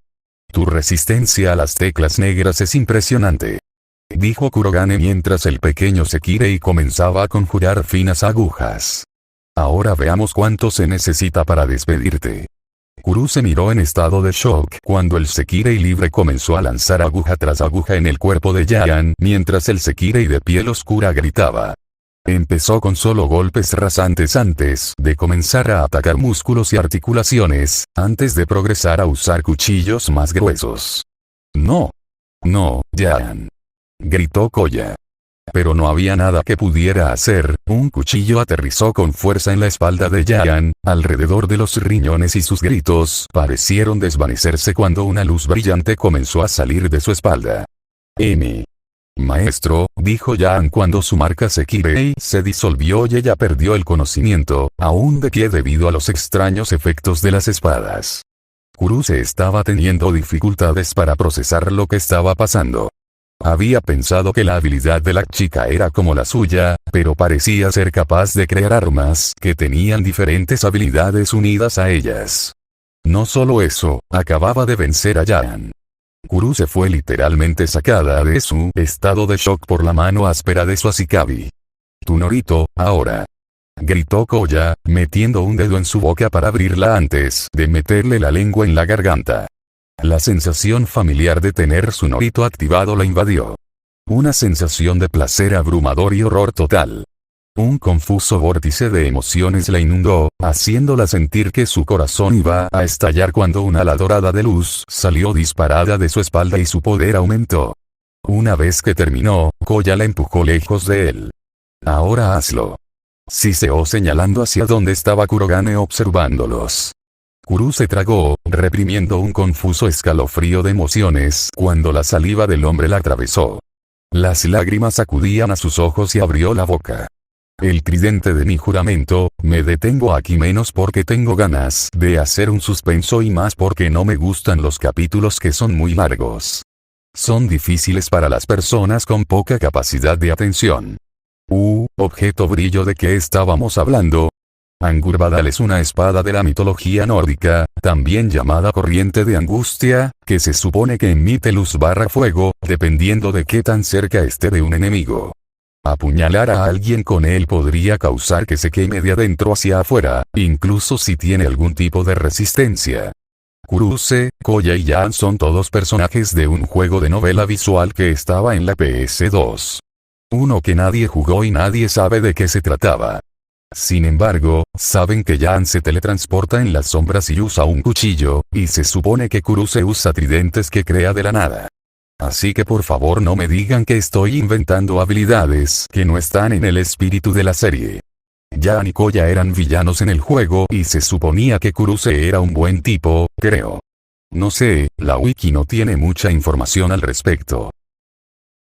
Tu resistencia a las teclas negras es impresionante, dijo Kurogane mientras el pequeño Sekirei comenzaba a conjurar finas agujas. Ahora veamos cuánto se necesita para despedirte. Kuruse miró en estado de shock cuando el Sekirei libre comenzó a lanzar aguja tras aguja en el cuerpo de Yan mientras el Sekirei de piel oscura gritaba. Empezó con solo golpes rasantes antes de comenzar a atacar músculos y articulaciones, antes de progresar a usar cuchillos más gruesos. No. No, Jaan, gritó Koya. Pero no había nada que pudiera hacer. Un cuchillo aterrizó con fuerza en la espalda de Jaan, alrededor de los riñones, y sus gritos parecieron desvanecerse cuando una luz brillante comenzó a salir de su espalda. Maestro, dijo Jaan cuando su marca Sekirei se disolvió y ella perdió el conocimiento, aún de pie debido a los extraños efectos de las espadas. Kuruse estaba teniendo dificultades para procesar lo que estaba pasando. Había pensado que la habilidad de la chica era como la suya, pero parecía ser capaz de crear armas que tenían diferentes habilidades unidas a ellas. No solo eso, acababa de vencer a Jaan. Kuruse fue literalmente sacada de su estado de shock por la mano áspera de su Ashikabi. Tu Norito, ahora. Gritó Koya, metiendo un dedo en su boca para abrirla antes de meterle la lengua en la garganta. La sensación familiar de tener su Norito activado la invadió. Una sensación de placer abrumador y horror total. Un confuso vórtice de emociones la inundó, haciéndola sentir que su corazón iba a estallar cuando una ala dorada de luz salió disparada de su espalda y su poder aumentó. Una vez que terminó, Koya la empujó lejos de él. Ahora hazlo. Siseó señalando hacia donde estaba Kurogane observándolos. Kuruse tragó, reprimiendo un confuso escalofrío de emociones cuando la saliva del hombre la atravesó. Las lágrimas acudían a sus ojos y abrió la boca. El tridente de mi juramento, me detengo aquí menos porque tengo ganas de hacer un suspenso y más porque no me gustan los capítulos que son muy largos. Son difíciles para las personas con poca capacidad de atención. Objeto brillo, ¿de qué estábamos hablando? Angurbadal es una espada de la mitología nórdica, también llamada corriente de angustia, que se supone que emite luz barra fuego, dependiendo de qué tan cerca esté de un enemigo. Apuñalar a alguien con él podría causar que se queme de adentro hacia afuera, incluso si tiene algún tipo de resistencia. Kuruse, Koya y Jaan son todos personajes de un juego de novela visual que estaba en la PS2. Uno que nadie jugó y nadie sabe de qué se trataba. Sin embargo, saben que Jaan se teletransporta en las sombras y usa un cuchillo, y se supone que Kuruse usa tridentes que crea de la nada. Así que por favor no me digan que estoy inventando habilidades que no están en el espíritu de la serie. Jaan y Koya eran villanos en el juego y se suponía que Kuruse era un buen tipo, creo. No sé, la wiki no tiene mucha información al respecto.